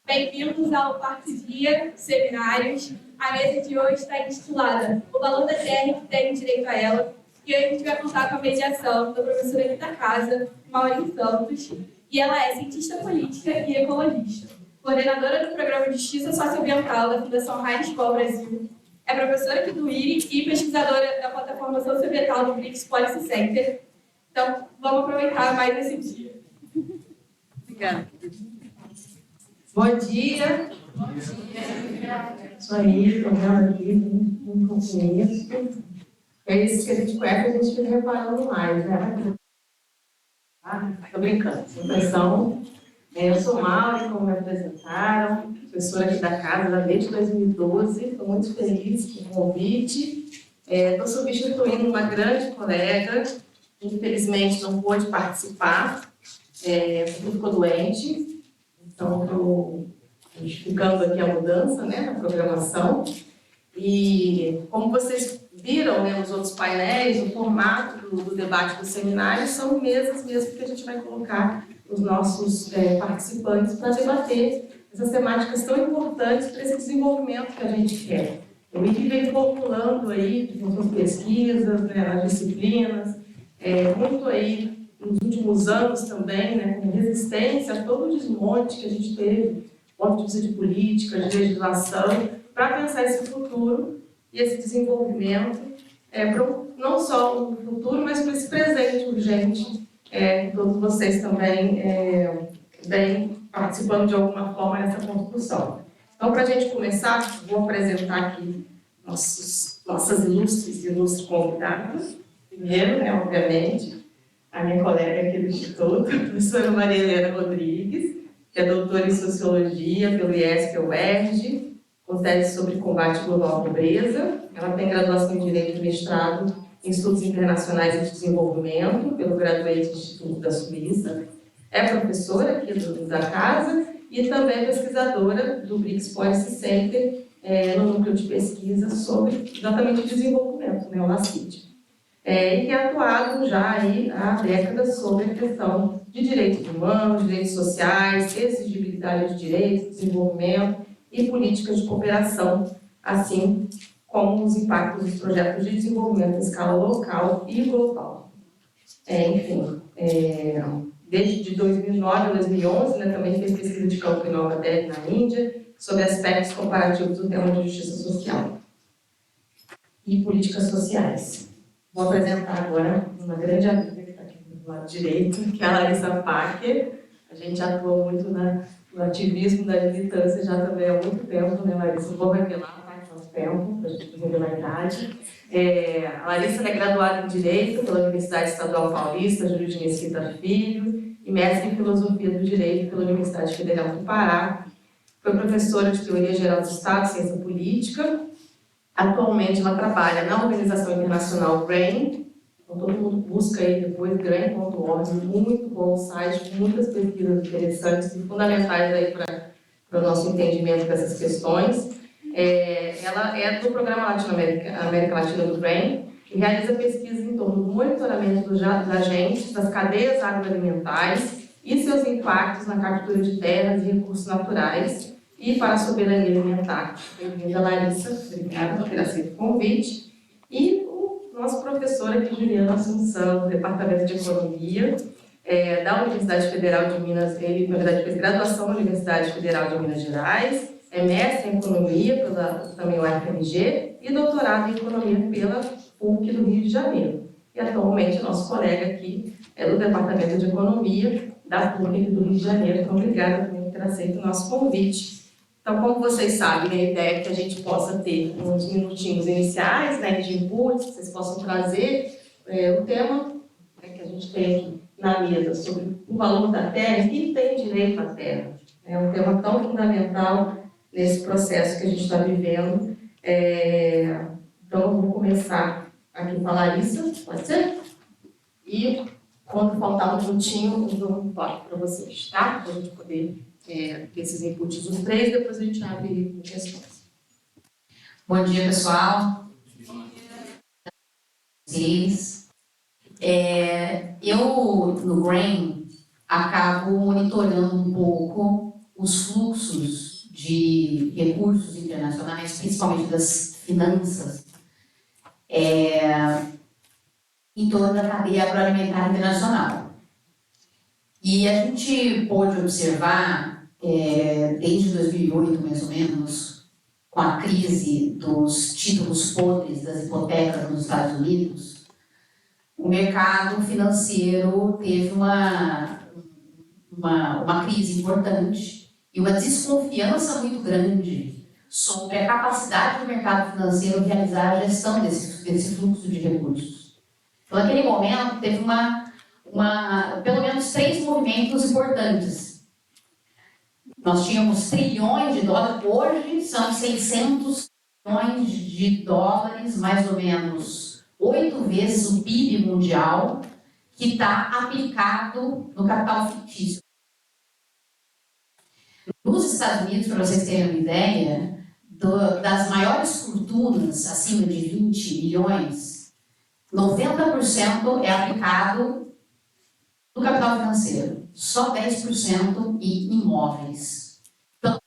Bem-vindos ao quarto dia de seminários. A mesa de hoje está intitulada O Valor da Terra que tem direito a ela. E hoje a gente vai contar com a mediação da professora aqui da casa, Maureen Santos, e ela é cientista política e ecologista, coordenadora do Programa de Justiça Socioambiental da Fundação Heinz Paul Brasil, é professora aqui do IRI e pesquisadora da plataforma socioambiental do BRICS Policy Center. Então, vamos aproveitar mais esse dia. Obrigada. Bom dia. Isso aí, estou vendo aqui, não conheço. É isso que a gente conhece, a gente fica reparando mais, né? Estou brincando, sem pressão. Eu sou Mauri, como me apresentaram, professora aqui da casa desde 2012, estou muito feliz com o convite. Estou substituindo uma grande colega, que infelizmente não pôde participar, porque ficou doente. Então, estou justificando aqui a mudança, né, na programação. E como vocês viram, né, nos outros painéis, o formato do debate do seminário são mesas mesmo que a gente vai colocar os nossos participantes para debater essas temáticas tão importantes para esse desenvolvimento que a gente quer. O IRI vem formulando aí, com suas pesquisas, né, nas disciplinas, muito aí nos últimos anos também, né, com resistência a todo o desmonte que a gente teve, ponto de vista de política, de legislação, para pensar esse futuro e esse desenvolvimento, não só no futuro, mas para esse presente urgente, que todos vocês também vêm participando de alguma forma nessa construção. Então, para a gente começar, vou apresentar aqui nossas ilustres convidadas. Primeiro, né, obviamente, a minha colega aqui do Instituto, a professora Maria Helena Rodrigues, que é doutora em Sociologia pelo IESP-UERJ, com tese sobre combate global à pobreza. Ela tem graduação em Direito e mestrado em Estudos Internacionais e de Desenvolvimento pelo Graduate Instituto da Suíça. É professora aqui da casa e também pesquisadora do BRICS Policy Center, no núcleo de pesquisa sobre exatamente desenvolvimento, né, o LACID. E tem atuado já aí há décadas sobre a questão de direitos humanos, direitos sociais, exigibilidade de direitos, desenvolvimento e políticas de cooperação, assim como os impactos dos projetos de desenvolvimento em escala local e global. Desde 2009 a 2011, né, também fez pesquisa de campo em Nova Delhi, na Índia, sobre aspectos comparativos do tema de justiça social e políticas sociais. Vou apresentar agora uma grande amiga que está aqui do lado direito, que é a Larissa Packer. A gente atua muito no ativismo da militância já também há muito tempo, né, Larissa? Não vou revelar, faz nosso tempo, para a gente revelar a idade. A Larissa é graduada em Direito pela Universidade Estadual Paulista, Júlio de Mesquita Filho, e mestre em Filosofia do Direito pela Universidade Federal do Pará. Foi professora de Teoria Geral do Estado e Ciência Política. Atualmente, ela trabalha na Organização Internacional GRAIN, então todo mundo busca aí depois, grain.org, muito bom site, com muitas pesquisas interessantes e fundamentais aí para o nosso entendimento dessas questões. Ela é do Programa América Latina do GRAIN e realiza pesquisas em torno do monitoramento dos agentes das cadeias agroalimentares e seus impactos na captura de terras e recursos naturais e para a soberania alimentar. Bem-vinda, Larissa. Obrigada por ter aceito o convite. E o nosso professor aqui, Juliano Assunção, do Departamento de Economia, da Universidade Federal de Minas, ele, na verdade, fez graduação na Universidade Federal de Minas Gerais, é mestre em Economia pela também UFMG e doutorado em Economia pela PUC do Rio de Janeiro. E atualmente, nosso colega aqui é do Departamento de Economia da PUC do Rio de Janeiro. Então, obrigada por ter aceito o nosso convite. Então, como vocês sabem, a ideia é que a gente possa ter uns minutinhos iniciais, né, de inputs, que vocês possam trazer o tema, né, que a gente tem aqui na mesa sobre o valor da terra e quem tem direito à terra. É um tema tão fundamental nesse processo que a gente está vivendo. Então, eu vou começar aqui com a Larissa, pode ser? E, quando faltar um minutinho, eu dou um toque para vocês, tá? Para a gente poder esses inputs os três, depois a gente abre questões. Bom dia, pessoal. Eu, no GRAIN, acabo monitorando um pouco os fluxos de recursos internacionais, principalmente das finanças, em torno da cadeia agroalimentar internacional. E a gente pôde observar, desde 2008, mais ou menos, com a crise dos títulos podres das hipotecas nos Estados Unidos, o mercado financeiro teve uma crise importante e uma desconfiança muito grande sobre a capacidade do mercado financeiro realizar a gestão desse fluxo de recursos. Então, naquele momento, teve pelo menos 3 movimentos importantes. Nós tínhamos trilhões de dólares, hoje são 600 bilhões de dólares, mais ou menos 8 vezes o PIB mundial, que está aplicado no capital fictício. Nos Estados Unidos, para vocês terem uma ideia, das maiores fortunas acima de 20 milhões, 90% é aplicado no capital financeiro, só 10% em imóveis. Então,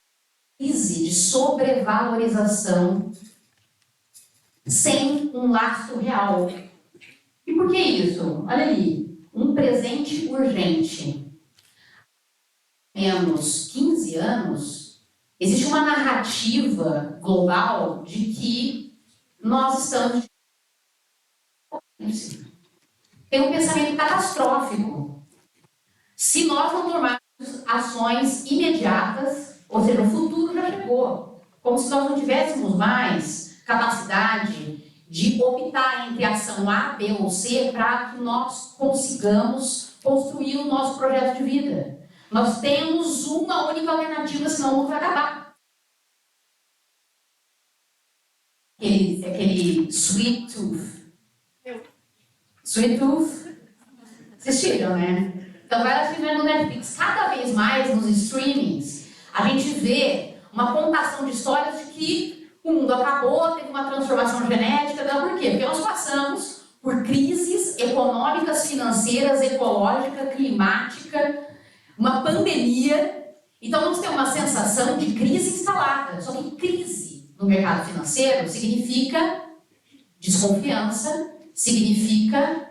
crise de sobrevalorização sem um lastro real. E por que isso? Olha ali, um presente urgente. Menos 15 anos, existe uma narrativa global de que nós estamos... Tem um pensamento catastrófico. Se nós não tomarmos ações imediatas, ou seja, o futuro já chegou, como se nós não tivéssemos mais capacidade de optar entre a ação A, B ou C para que nós consigamos construir o nosso projeto de vida. Nós temos uma única alternativa, senão o mundo vai acabar. Aquele Sweet Tooth. Sweet Tooth? Assistiram, né? Então vai assistir no Netflix. Cada vez mais nos streamings, a gente vê uma contação de histórias de que o mundo acabou, teve uma transformação genética. Não, por quê? Porque nós passamos por crises econômicas, financeiras, ecológicas, climáticas, uma pandemia. Então nós temos uma sensação de crise instalada. Só que crise no mercado financeiro significa desconfiança, significa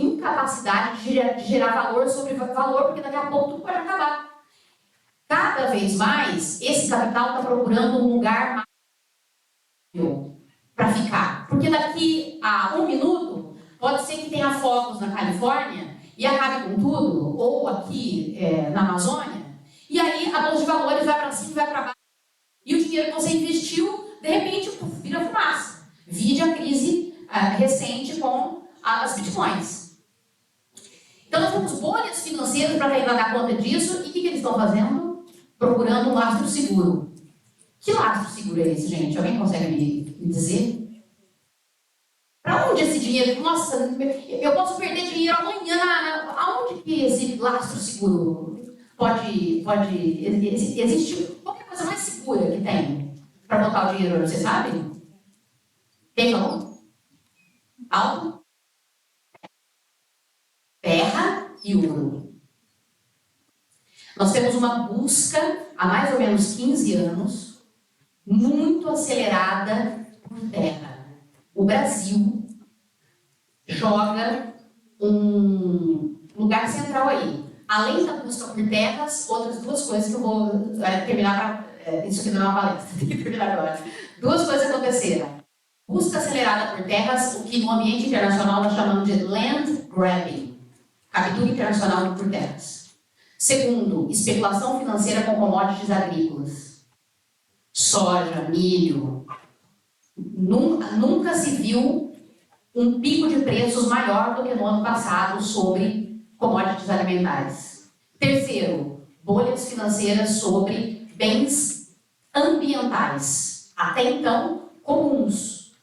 incapacidade de gerar valor sobre valor, porque daqui a pouco tudo pode acabar. Cada vez mais, esse capital está procurando um lugar mais para ficar. Porque daqui a 1 minuto, pode ser que tenha fogos na Califórnia e acabe com tudo, ou aqui na Amazônia, e aí a bolsa de valores vai para cima e vai para baixo. E o dinheiro que você investiu, de repente, vira fumaça. Vide a crise recente com as bitcoins. Então nós temos bolhas financeiras para tentar dar conta disso, e o que eles estão fazendo? Procurando um lastro seguro. Que lastro seguro é esse, gente? Alguém consegue me dizer? Para onde esse dinheiro? Nossa, eu posso perder dinheiro amanhã. Aonde que esse lastro seguro pode existe? Qual é a coisa mais segura que tem para botar o dinheiro? Você sabe? Tem como? Algo? Terra e ouro. Nós temos uma busca há mais ou menos 15 anos muito acelerada por terra. O Brasil joga um lugar central aí. Além da busca por terras, outras 2 coisas que eu vou terminar para... isso aqui não é uma palestra, tem que terminar agora. 2 coisas aconteceram. Busca acelerada por terras, o que no ambiente internacional nós chamamos de land grabbing, captura internacional por terras. Segundo, especulação financeira com commodities agrícolas. Soja, milho. Nunca se viu um pico de preços maior do que no ano passado sobre commodities alimentares. Terceiro, bolhas financeiras sobre bens ambientais, até então comuns,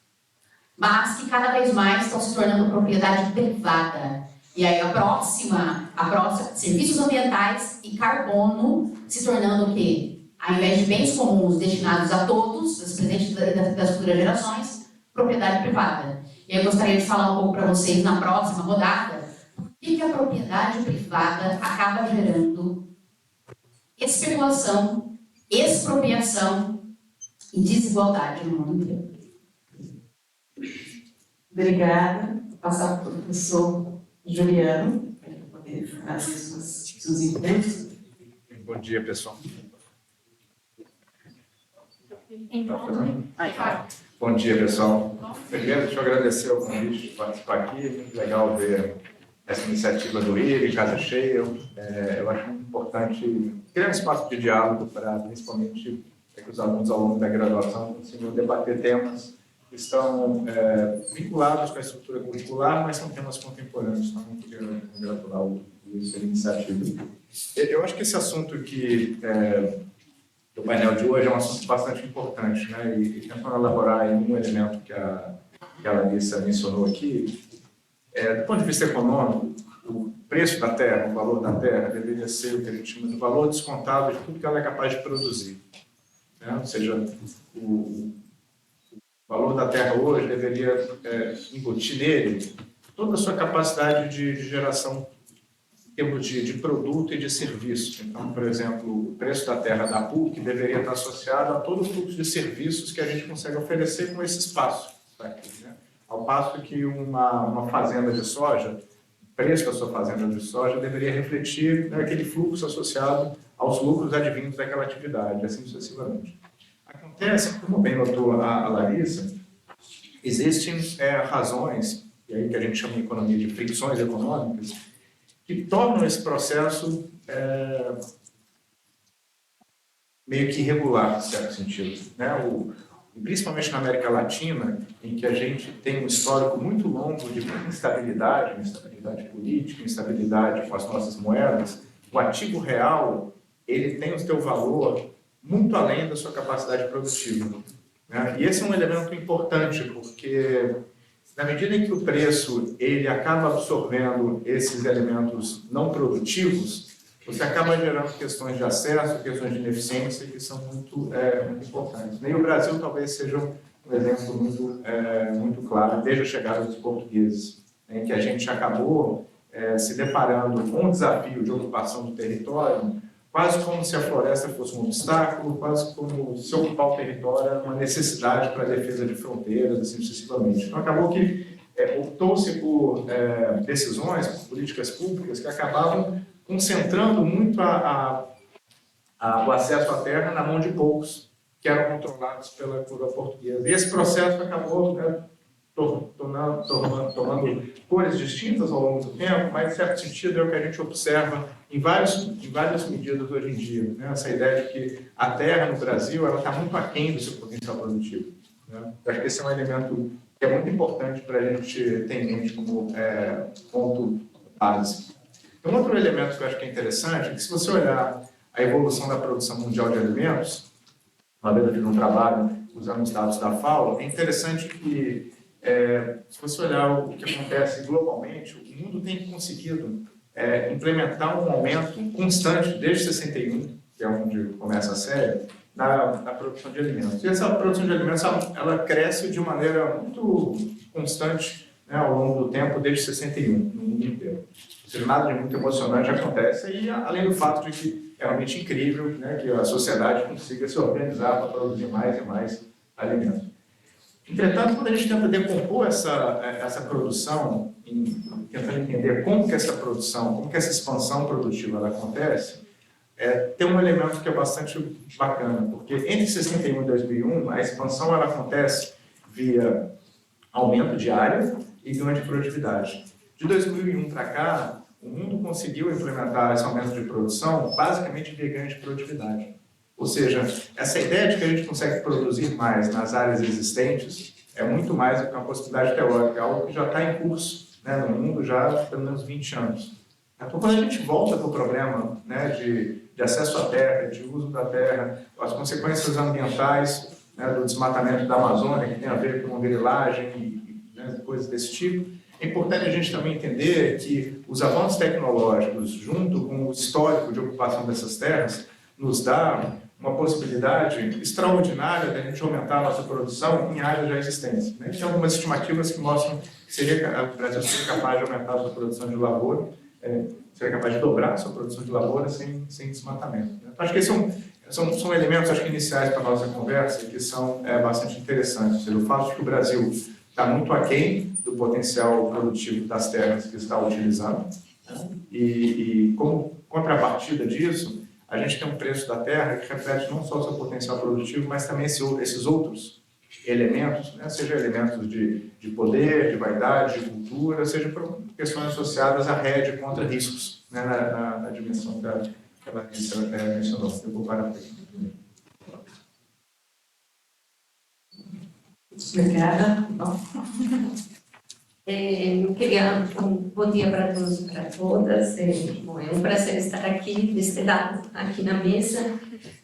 mas que cada vez mais estão se tornando propriedade privada. E aí a próxima, serviços ambientais e carbono se tornando o quê? Ao invés de bens comuns destinados a todos, dos presentes das futuras gerações, propriedade privada. E eu gostaria de falar um pouco para vocês na próxima rodada, que a propriedade privada acaba gerando especulação, expropriação e desigualdade no mundo inteiro. Obrigada. Vou passar para o professor Juliano, para ele poder fazer seus inputs. Bom dia, pessoal. Bom dia, pessoal. Primeiro, deixa eu agradecer o convite de participar aqui. Muito legal ver essa iniciativa do IRI, Casa Cheia. Eu acho muito importante criar um espaço de diálogo para, principalmente, que os alunos, ao longo da graduação, consigam debater temas que estão vinculados com a estrutura curricular, mas são temas contemporâneos. Então, eu queria congratular o IRI pela iniciativa. Eu acho que esse assunto que do painel de hoje é um assunto bastante importante, né? E tentando elaborar um elemento que a Larissa mencionou aqui, do ponto de vista econômico, o preço da terra, o valor da terra, deveria ser o que a gente chama de valor descontado de tudo que ela é capaz de produzir, né? Ou seja, o valor da terra hoje deveria embutir nele toda a sua capacidade de geração em termos de produto e de serviço. Então, por exemplo, o preço da terra da PUC deveria estar associado a todo o fluxo de serviços que a gente consegue oferecer com esse espaço aqui, né? Ao passo que uma fazenda de soja, o preço da sua fazenda de soja deveria refletir, né, aquele fluxo associado aos lucros advindos daquela atividade, assim sucessivamente. Acontece, como bem notou a Larissa, existem razões, e aí que a gente chama em economia de fricções econômicas, que tornam esse processo meio que irregular, em certo sentido, né? Principalmente na América Latina, em que a gente tem um histórico muito longo de instabilidade política, instabilidade com as nossas moedas, o ativo real ele tem o seu valor muito além da sua capacidade produtiva, né? E esse é um elemento importante, porque na medida em que o preço ele acaba absorvendo esses elementos não produtivos, você acaba gerando questões de acesso, questões de ineficiência que são muito importantes. E o Brasil talvez seja um exemplo muito claro, desde a chegada dos portugueses, em que a gente acabou se deparando com o desafio de ocupação do território, quase como se a floresta fosse um obstáculo, quase como se ocupar o território era uma necessidade para a defesa de fronteiras, assim sucessivamente. Então, acabou que optou-se por decisões, por políticas públicas que acabavam concentrando muito o acesso à terra na mão de poucos, que eram controlados pela coroa portuguesa. E esse processo acabou tomando cores distintas ao longo do tempo, mas, em certo sentido, é o que a gente observa em várias medidas hoje em dia, né? Essa ideia de que a terra no Brasil está muito aquém do seu potencial produtivo, né? Eu acho que esse é um elemento que é muito importante para a gente ter em mente como ponto básico. Um outro elemento que eu acho que é interessante é que, se você olhar a evolução da produção mundial de alimentos, uma vez eu fiz um trabalho usando os dados da FAO, é interessante que, se você olhar o que acontece globalmente, o mundo tem conseguido implementar um aumento constante desde 61, que é onde começa a série, na produção de alimentos. E essa produção de alimentos ela cresce de maneira muito constante, né, ao longo do tempo, desde 61, no mundo inteiro. Ou seja, nada de muito emocionante acontece, e além do fato de que é realmente incrível, né, que a sociedade consiga se organizar para produzir mais e mais alimentos. Entretanto, quando a gente tenta decompor essa produção, tentando entender como que essa produção, como que essa expansão produtiva ela acontece, tem um elemento que é bastante bacana, porque entre 61 e 2001, a expansão ela acontece via aumento de área e ganho de produtividade. De 2001 para cá, o mundo conseguiu implementar esse aumento de produção basicamente via ganho de produtividade. Ou seja, essa ideia de que a gente consegue produzir mais nas áreas existentes é muito mais do que uma possibilidade teórica, algo que já está em curso, né, no mundo já há pelo menos 20 anos. Então, quando a gente volta para o problema, né, de acesso à terra, de uso da terra, as consequências ambientais, né, do desmatamento da Amazônia, que tem a ver com grilagem e coisas desse tipo, é importante a gente também entender que os avanços tecnológicos, junto com o histórico de ocupação dessas terras, nos dá uma possibilidade extraordinária de a gente aumentar a nossa produção em áreas já existentes. Né? Tem algumas estimativas que mostram que o Brasil seria capaz de aumentar a sua produção de lavoura, seria capaz de dobrar a sua produção de lavoura sem desmatamento. Né? Então, acho que esses são elementos, acho que, iniciais para a nossa conversa que são bastante interessantes. Ou seja, o fato de que o Brasil está muito aquém do potencial produtivo das terras que está utilizando, né? E como contrapartida disso, a gente tem um preço da terra que reflete não só o seu potencial produtivo, mas também esses outros elementos, né? Seja elementos de poder, de vaidade, de cultura, seja por questões associadas à rede contra riscos, né? na dimensão que a Larissa mencionou. Eu vou parar por aqui. Obrigada. Eu queria bom dia para todos e para todas. Bom, é um prazer estar aqui, deste lado, aqui na mesa.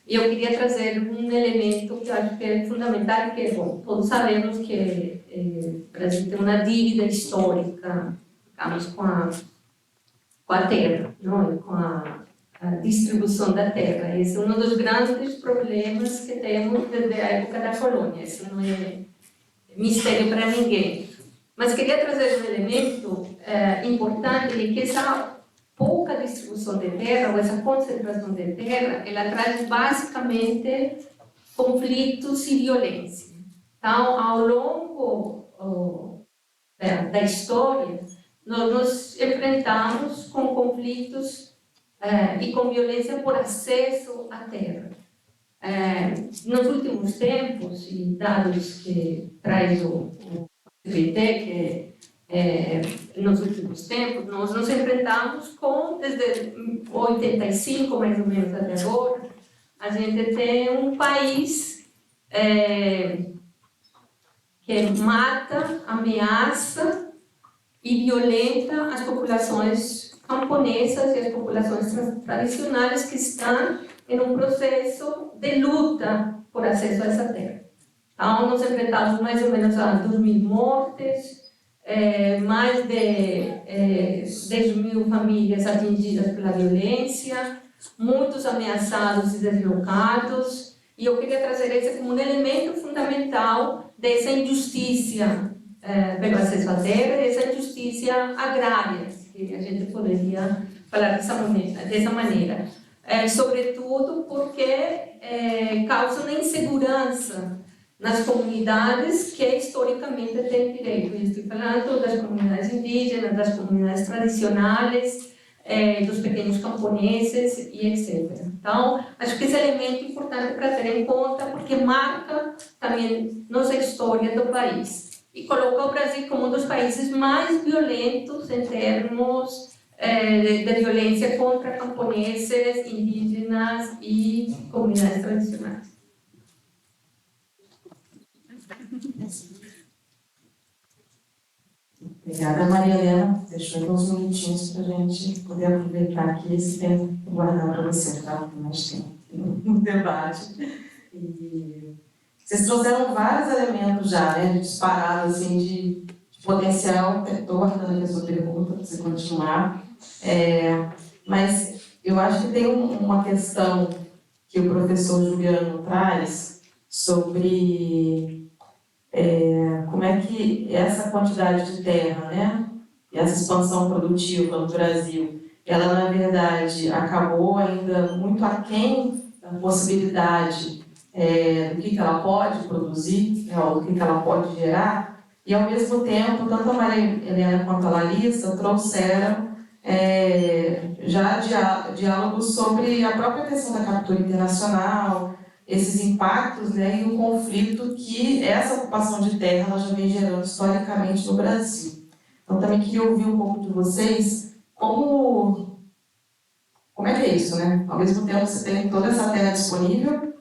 E eu queria trazer um elemento que eu acho que é fundamental, que, bom, todos sabemos que o Brasil tem uma dívida histórica, digamos, com a terra, não? Com a distribuição da terra. Esse é um dos grandes problemas que temos desde a época da colônia. Isso não é mistério para ninguém. Mas queria trazer um elemento importante, de que essa pouca distribuição de terra, ou essa concentração de terra, ela traz basicamente conflitos e violência. Então, ao longo da história, nós nos enfrentamos com conflitos e com violência por acesso à terra. Nos últimos tempos, e dados que traz o que nos últimos tempos, nós nos enfrentamos com, desde 85, mais ou menos, até agora, a gente tem um país que mata, ameaça e violenta as populações camponesas e as populações tradicionais que estão em um processo de luta por acesso a essa terra. Então, nós enfrentamos mais ou menos a 2.000 mortes, mais de 10.000 famílias atingidas pela violência, muitos ameaçados e deslocados, e eu queria trazer esse como um elemento fundamental dessa injustiça pelo acesso à terra, dessa injustiça agrária, que a gente poderia falar dessa maneira. Sobretudo porque causa uma insegurança nas comunidades que historicamente têm direito. Eu estou falando das comunidades indígenas, das comunidades tradicionais, dos pequenos camponeses e etc. Então, acho que esse elemento é importante para ter em conta, porque marca também nossa história do país. E coloca o Brasil como um dos países mais violentos em termos de violência contra camponeses, indígenas e comunidades tradicionais. Obrigada, Maria Helena. Deixou uns minutinhos para a gente poder aproveitar aqui esse tempo e guardar para você, tá? Mais tempo no debate. E vocês trouxeram vários elementos já, né, de disparado, assim, de potencial. Estou guardando aqui a sua pergunta para você continuar. Mas eu acho que tem uma questão que o professor Juliano traz sobre como é que essa quantidade de terra, né, e essa expansão produtiva no Brasil, ela, na verdade, acabou ainda muito aquém da possibilidade do que ela pode produzir, né, ou do que ela pode gerar, e, ao mesmo tempo, tanto a Maria Helena quanto a Larissa trouxeram já diálogos sobre a própria questão da captura internacional, esses impactos, né, e o conflito que essa ocupação de terra ela já vem gerando historicamente no Brasil. Então, também queria ouvir um pouco de vocês como é que é isso, né? Ao mesmo tempo, você tem toda essa terra disponível,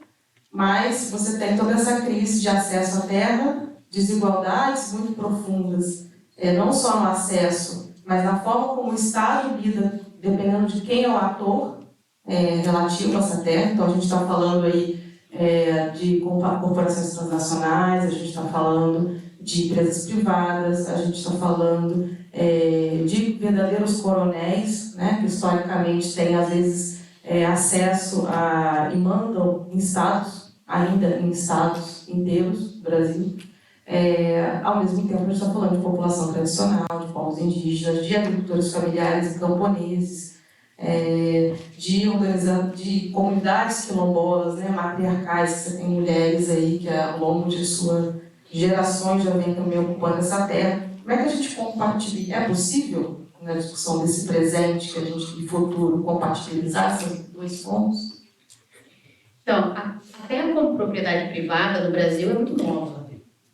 mas você tem toda essa crise de acesso à terra, desigualdades muito profundas, não só no acesso, mas na forma como o Estado lida, dependendo de quem é o ator relativo a essa terra. Então, a gente está falando aí de corporações transnacionais, a gente está falando de empresas privadas, a gente está falando de verdadeiros coronéis, né, que historicamente têm, às vezes, acesso e mandam em estados, ainda em estados inteiros do Brasil. Ao mesmo tempo, a gente está falando de população tradicional, de povos indígenas, de agricultores familiares e camponeses, de comunidades quilombolas, né, matriarcais, que você tem mulheres aí que ao longo de suas gerações já vêm também ocupando essa terra. Como é que a gente compartilha? É possível, na discussão desse presente que a gente, e futuro, compatibilizar esses dois pontos? Então, a terra como propriedade privada no Brasil é muito nova,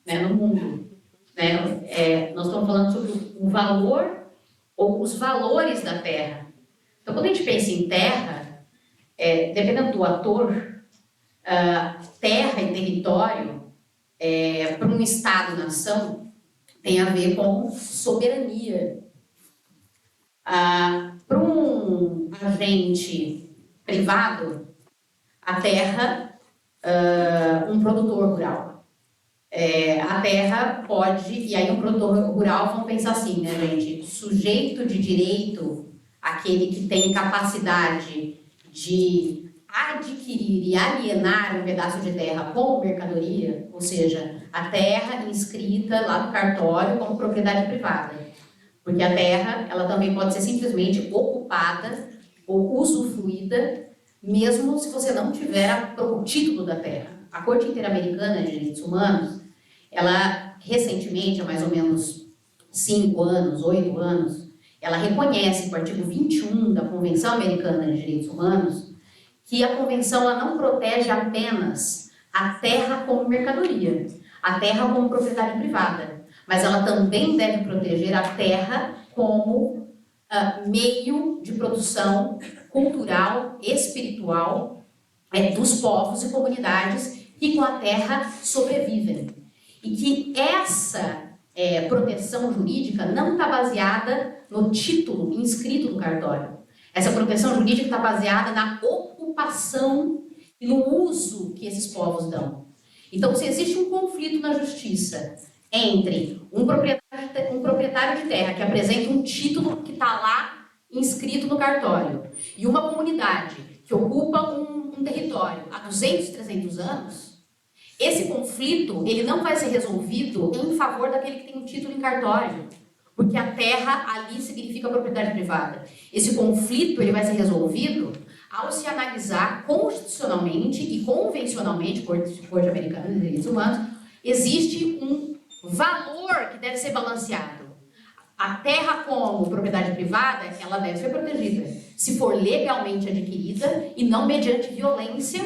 né, no mundo. Né? Nós estamos falando sobre o valor ou os valores da terra. Então, quando a gente pensa em terra, dependendo do ator, terra e território, para um Estado-nação, tem a ver com soberania. Para um agente privado, a terra, um produtor rural. A terra pode, e aí um produtor rural, vamos pensar assim, né, gente? Sujeito de direito, aquele que tem capacidade de adquirir e alienar um pedaço de terra como mercadoria, ou seja, a terra inscrita lá no cartório como propriedade privada. Porque a terra, ela também pode ser simplesmente ocupada ou usufruída, mesmo se você não tiver o título da terra. A Corte Interamericana de Direitos Humanos, ela recentemente, há mais ou menos 5 anos, 8 anos, ela reconhece que o artigo 21 da Convenção Americana de Direitos Humanos, que a Convenção ela não protege apenas a terra como mercadoria, a terra como propriedade privada, mas ela também deve proteger a terra como meio de produção cultural, espiritual dos povos e comunidades que com a terra sobrevivem. E que essa proteção jurídica não está baseada no título inscrito no cartório. Essa proteção jurídica está baseada na ocupação e no uso que esses povos dão. Então, se existe um conflito na justiça entre um proprietário de terra que apresenta um título que está lá inscrito no cartório e uma comunidade que ocupa um território há 200, 300 anos, esse conflito ele não vai ser resolvido em favor daquele que tem um título em cartório, porque a terra ali significa propriedade privada. Esse conflito ele vai ser resolvido ao se analisar constitucionalmente e convencionalmente, Corte Americana de Direitos Humanos, existe um valor que deve ser balanceado. A terra como propriedade privada, ela deve ser protegida, se for legalmente adquirida e não mediante violência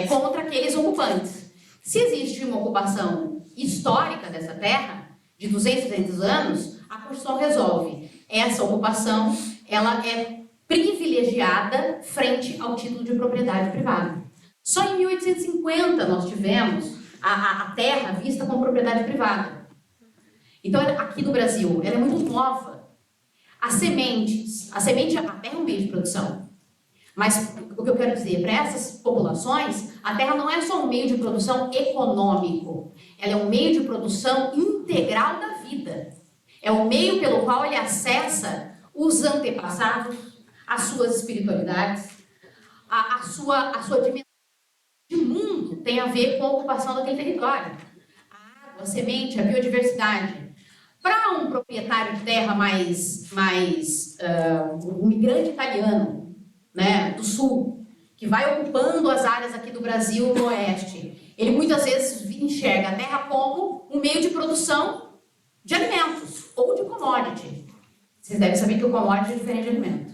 contra aqueles ocupantes. Se existe uma ocupação histórica dessa terra, de 200, 300 anos, a Constituição resolve. Essa ocupação, ela é privilegiada frente ao título de propriedade privada. Só em 1850 nós tivemos a terra vista como propriedade privada. Então, aqui no Brasil, ela é muito nova. A terra é um meio de produção. Mas o que eu quero dizer, para essas populações, a terra não é só um meio de produção econômico. Ela é um meio de produção integral da vida. É o meio pelo qual ele acessa os antepassados, as suas espiritualidades, a sua dimensão de mundo tem a ver com a ocupação daquele território. A água, a semente, a biodiversidade. Para um proprietário de terra um migrante italiano, né, do sul, que vai ocupando as áreas aqui do Brasil no oeste, ele muitas vezes enxerga a terra como um meio de produção de alimentos ou de commodity. Vocês devem saber que o commodity é diferente de alimento.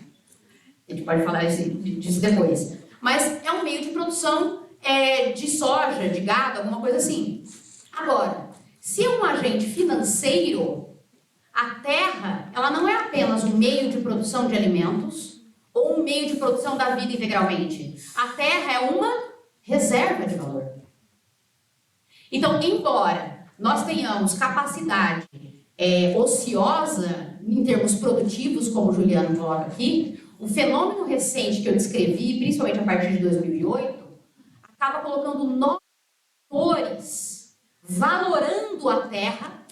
A gente pode falar disso depois. Mas é um meio de produção de soja, de gado, alguma coisa assim. Agora, se é um agente financeiro, a terra ela não é apenas um meio de produção de alimentos ou um meio de produção da vida integralmente. A terra é uma reserva de valor. Então, embora nós tenhamos capacidade ociosa em termos produtivos, como o Juliano coloca aqui, o fenômeno recente que eu descrevi, principalmente a partir de 2008, acaba colocando novos valorando a terra,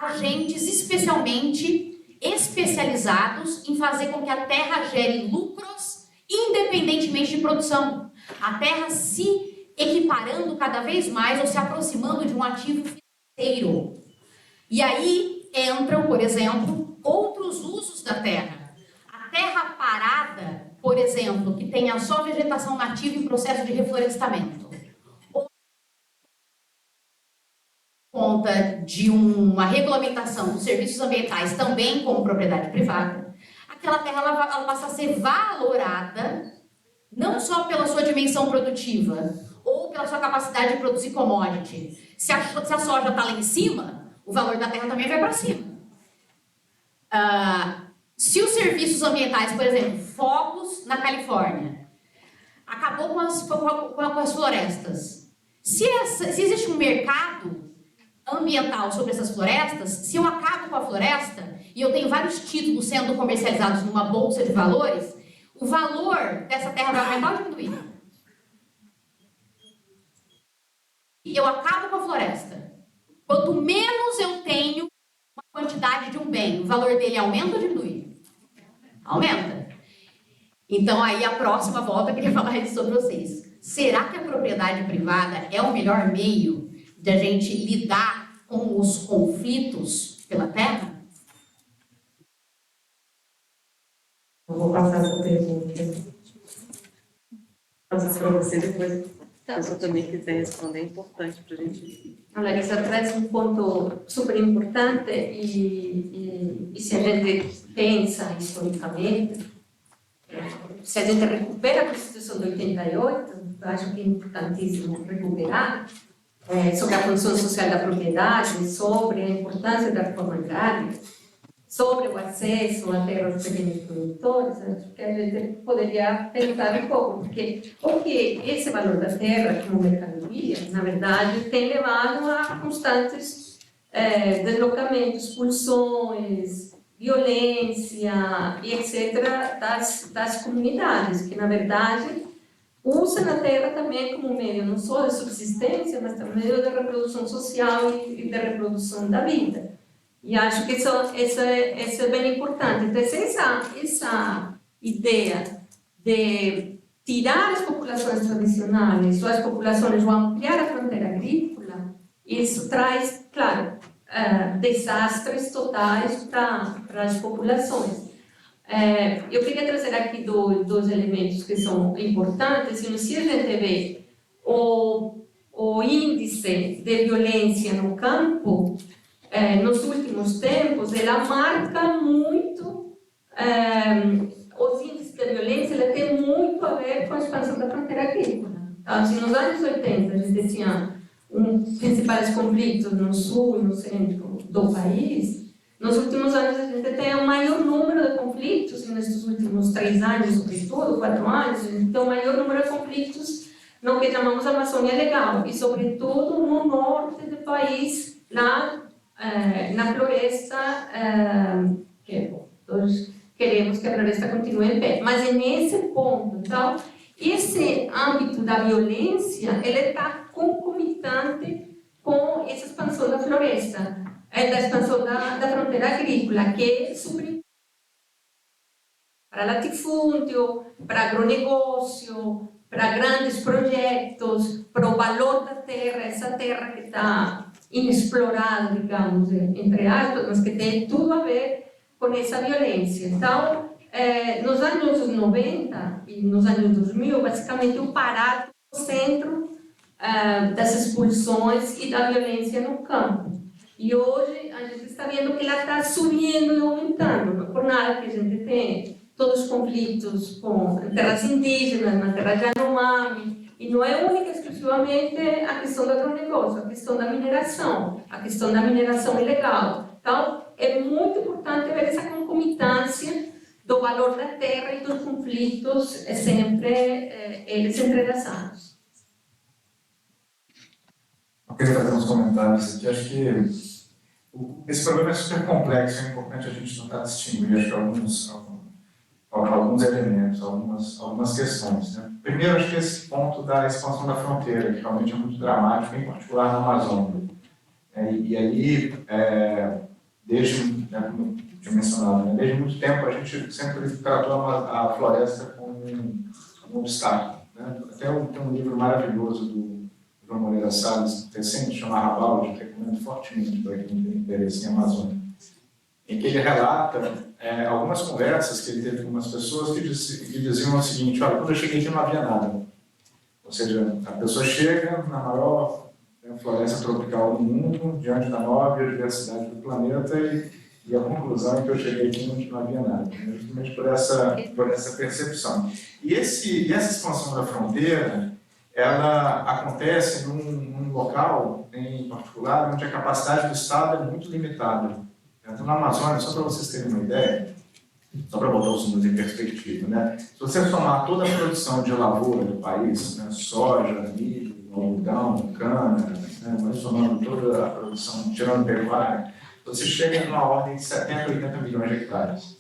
agentes especialmente especializados em fazer com que a terra gere lucros independentemente de produção. A terra se equiparando cada vez mais ou se aproximando de um ativo financeiro. E aí entram, por exemplo, outros usos da terra. A terra parada, por exemplo, que tenha só vegetação nativa em processo de reflorestamento, ou por conta de uma regulamentação dos serviços ambientais também como propriedade privada, aquela terra ela passa a ser valorada não só pela sua dimensão produtiva ou pela sua capacidade de produzir commodity. Se a soja está lá em cima, o valor da terra também vai para cima. Se os serviços ambientais, por exemplo, fogos na Califórnia, acabou com as florestas. Se existe um mercado ambiental sobre essas florestas, se eu acabo com a floresta e eu tenho vários títulos sendo comercializados numa bolsa de valores, o valor dessa terra vai aumentar ou diminuir? E eu acabo com a floresta. Quanto menos eu tenho uma quantidade de um bem, o valor dele aumenta ou diminui? Aumenta. Então, aí a próxima volta eu queria falar isso sobre vocês. Será que a propriedade privada é o melhor meio de a gente lidar com os conflitos pela terra? Eu vou passar essa pergunta. Faço para você depois. Se eu também quiser responder, é importante para a gente. A Larissa traz um ponto super importante e se a gente pensa historicamente, se a gente recupera a Constituição de 88, eu acho que é importantíssimo recuperar, sobre a função social da propriedade, sobre a importância da reforma agrária, sobre o acesso à terra dos pequenos produtores, acho que a gente poderia pensar um pouco, porque esse valor da terra como mercadoria, na verdade, tem levado a constantes deslocamentos, expulsões, violência e etc. das comunidades, que na verdade usam a terra também como meio não só de subsistência, mas também de reprodução social e de reprodução da vida. E acho que isso é bem importante. Então, essa ideia de tirar as populações tradicionais ou as populações ou ampliar a fronteira agrícola, isso traz, claro, desastres totais para as populações. Eu queria trazer aqui dois elementos que são importantes. Se a gente vê o índice de violência no campo, nos últimos tempos, ela marca muito, os índices de violência, ela tem muito a ver com a expansão da fronteira agrícola. Então, se nos anos 80 a gente tinha principais conflitos no sul e no centro do país, nos últimos anos a gente tem o maior número de conflitos, e nesses últimos 3 anos, sobretudo, 4 anos, a gente tem o maior número de conflitos no que chamamos Amazônia Legal, e sobretudo no norte do país, lá na floresta, que todos queremos que a floresta continue em pé, mas é nesse ponto. Então, esse âmbito da violência, ele está concomitante com essa expansão da floresta, da expansão da fronteira agrícola, que é super para latifúndio, para agronegócio, para grandes projetos, para o valor da terra, essa terra que está inexplorada, digamos, entre aspas, mas que tem tudo a ver com essa violência. Então, nos anos 90 e nos anos 2000, basicamente o Pará foi o centro das expulsões e da violência no campo. E hoje a gente está vendo que ela está subindo e aumentando. Não por nada que a gente tem todos os conflitos com terras indígenas, na terra Yanomami. E não é única e exclusivamente a questão do agronegócio, a questão da mineração ilegal. Então, é muito importante ver essa concomitância do valor da terra e dos conflitos sempre eles entrelaçados. Eu queria fazer uns comentários aqui. Acho que esse problema é super complexo, é importante a gente tentar distinguir alguns elementos, algumas questões. Né? Primeiro, acho que esse ponto da expansão da fronteira, que realmente é muito dramático, em particular na Amazônia. E aí, desde tinha mencionado, né? Desde muito tempo a gente sempre tratou a floresta como um obstáculo, né? Tem um livro maravilhoso do João Moreira Salles, recente, chama Arrabalde, recomendo fortemente para quem tem interesse em Amazônia, em que ele relata algumas conversas que ele teve com algumas pessoas que diziam o seguinte: olha, quando eu cheguei aqui não havia nada. Ou seja, a pessoa chega na maior floresta tropical do mundo, diante da maior biodiversidade do planeta, e a conclusão é que eu cheguei aqui não havia nada, justamente por essa percepção. E essa expansão da fronteira, ela acontece num local, em particular, onde a capacidade do Estado é muito limitada. Então, na Amazônia, só para vocês terem uma ideia, só para botar os números em perspectiva, né? Se você somar toda a produção de lavoura do país, né, soja, milho, algodão, cana, né, mas somando toda a produção, tirando pecuária, você chega numa ordem de 70, 80 milhões de hectares.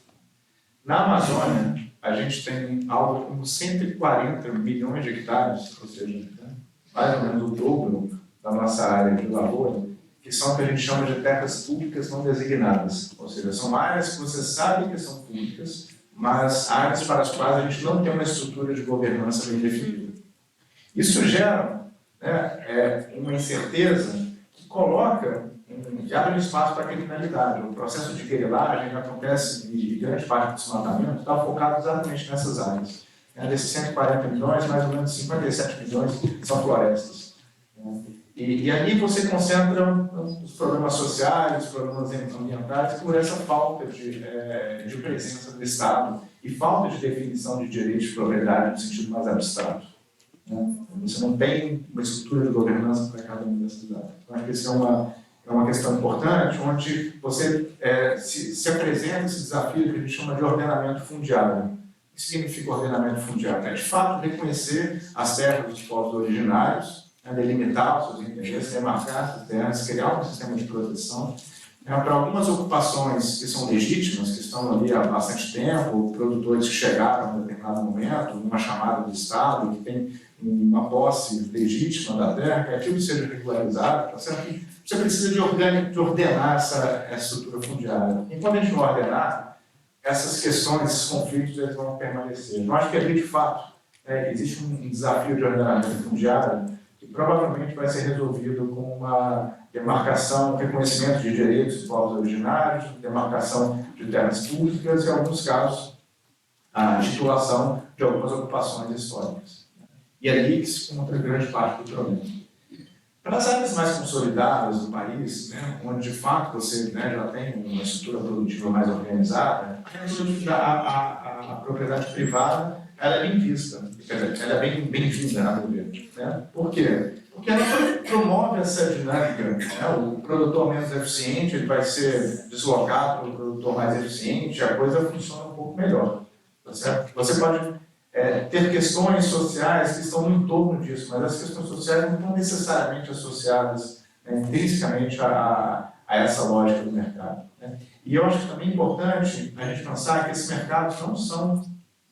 Na Amazônia, a gente tem algo como 140 milhões de hectares, ou seja, né, mais ou menos o dobro da nossa área de lavoura, que são o que a gente chama de terras públicas não designadas. Ou seja, são áreas que você sabe que são públicas, mas áreas para as quais a gente não tem uma estrutura de governança bem definida. Isso gera, né, uma incerteza que coloca, que abre um espaço para a criminalidade. O processo de guerrilagem acontece, e grande parte do desmatamento está focado exatamente nessas áreas. Desses 140 milhões, mais ou menos 57 milhões são florestas. E ali você concentra os problemas sociais, os problemas ambientais, por essa falta de presença do Estado e falta de definição de direito de propriedade no sentido mais abstrato. Né? Você não tem uma estrutura de governança para cada uma dessas áreas. Então, acho que isso é uma questão importante, onde você se apresenta esse desafio que a gente chama de ordenamento fundiário. O que significa ordenamento fundiário? É, de fato, reconhecer as terras dos povos originários, delimitar os seus interesses, demarcar essas terras, criar um sistema de proteção. Para algumas ocupações que são legítimas, que estão ali há bastante tempo, produtores que chegaram em um determinado momento, uma chamada do Estado, que tem uma posse legítima da terra, que aquilo seja regularizado, tá certo? Você precisa de ordenar essa estrutura fundiária. Enquanto a gente não ordenar, essas questões, esses conflitos, eles vão permanecer. Eu acho que ali, de fato, existe um desafio de ordenamento fundiário que provavelmente vai ser resolvido com uma demarcação, reconhecimento de direitos dos povos originários, demarcação de terras públicas e, em alguns casos, a titulação de algumas ocupações históricas. E é ali que se encontra grande parte do problema. Para as áreas mais consolidadas do país, né, onde de fato você já tem uma estrutura produtiva mais organizada, a propriedade privada ela é bem vista, ela é bem-vinda, na meu ver. Né? Por quê? Porque ela promove essa dinâmica. Né? O produtor menos eficiente ele vai ser deslocado para o produtor mais eficiente, a coisa funciona um pouco melhor. Tá certo? Você pode ter questões sociais que estão no entorno disso, mas as questões sociais não estão necessariamente associadas intrinsecamente a essa lógica do mercado. Né? E eu acho que também é importante a gente pensar que esses mercados não são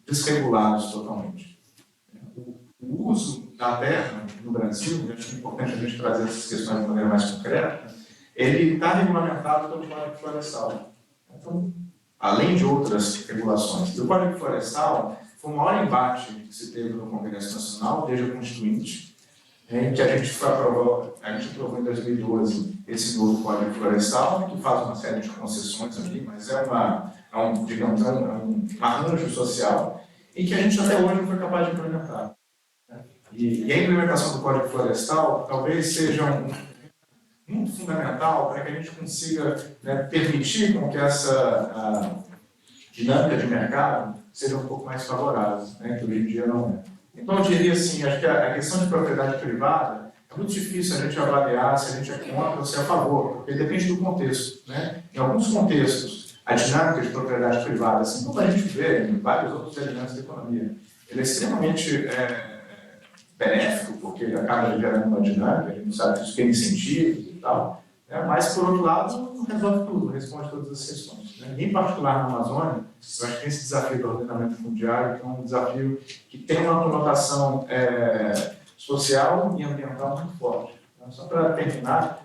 desregulados totalmente. O uso da terra no Brasil, acho que é importante a gente trazer essas questões de maneira mais concreta, ele está regulamentado pelo Código Florestal. Então, além de outras regulações. O Código Florestal foi o maior embate que se teve no Congresso Nacional, desde a Constituinte, em que a gente aprovou em 2012 esse novo Código Florestal, que faz uma série de concessões ali, mas é um arranjo social, e que a gente até hoje não foi capaz de implementar. E a implementação do Código Florestal talvez seja muito fundamental para que a gente consiga permitir com que essa dinâmica de mercado seja um pouco mais favorável, que hoje em dia não é. Então, eu diria assim, acho que a questão de propriedade privada é muito difícil a gente avaliar se a gente é contra ou se é a favor, porque depende do contexto. Né? Em alguns contextos, a dinâmica de propriedade privada, assim como a gente vê em vários outros elementos da economia, ele é extremamente benéfico, porque ele acaba gerando uma dinâmica, a gente não sabe se isso tem incentivos e tal, mas, por outro lado, não resolve tudo, responde todas as questões. Né? Em particular, na Amazônia, eu acho que esse desafio do ordenamento fundiário é um desafio que tem uma conotação social e ambiental muito forte. Então, só para terminar,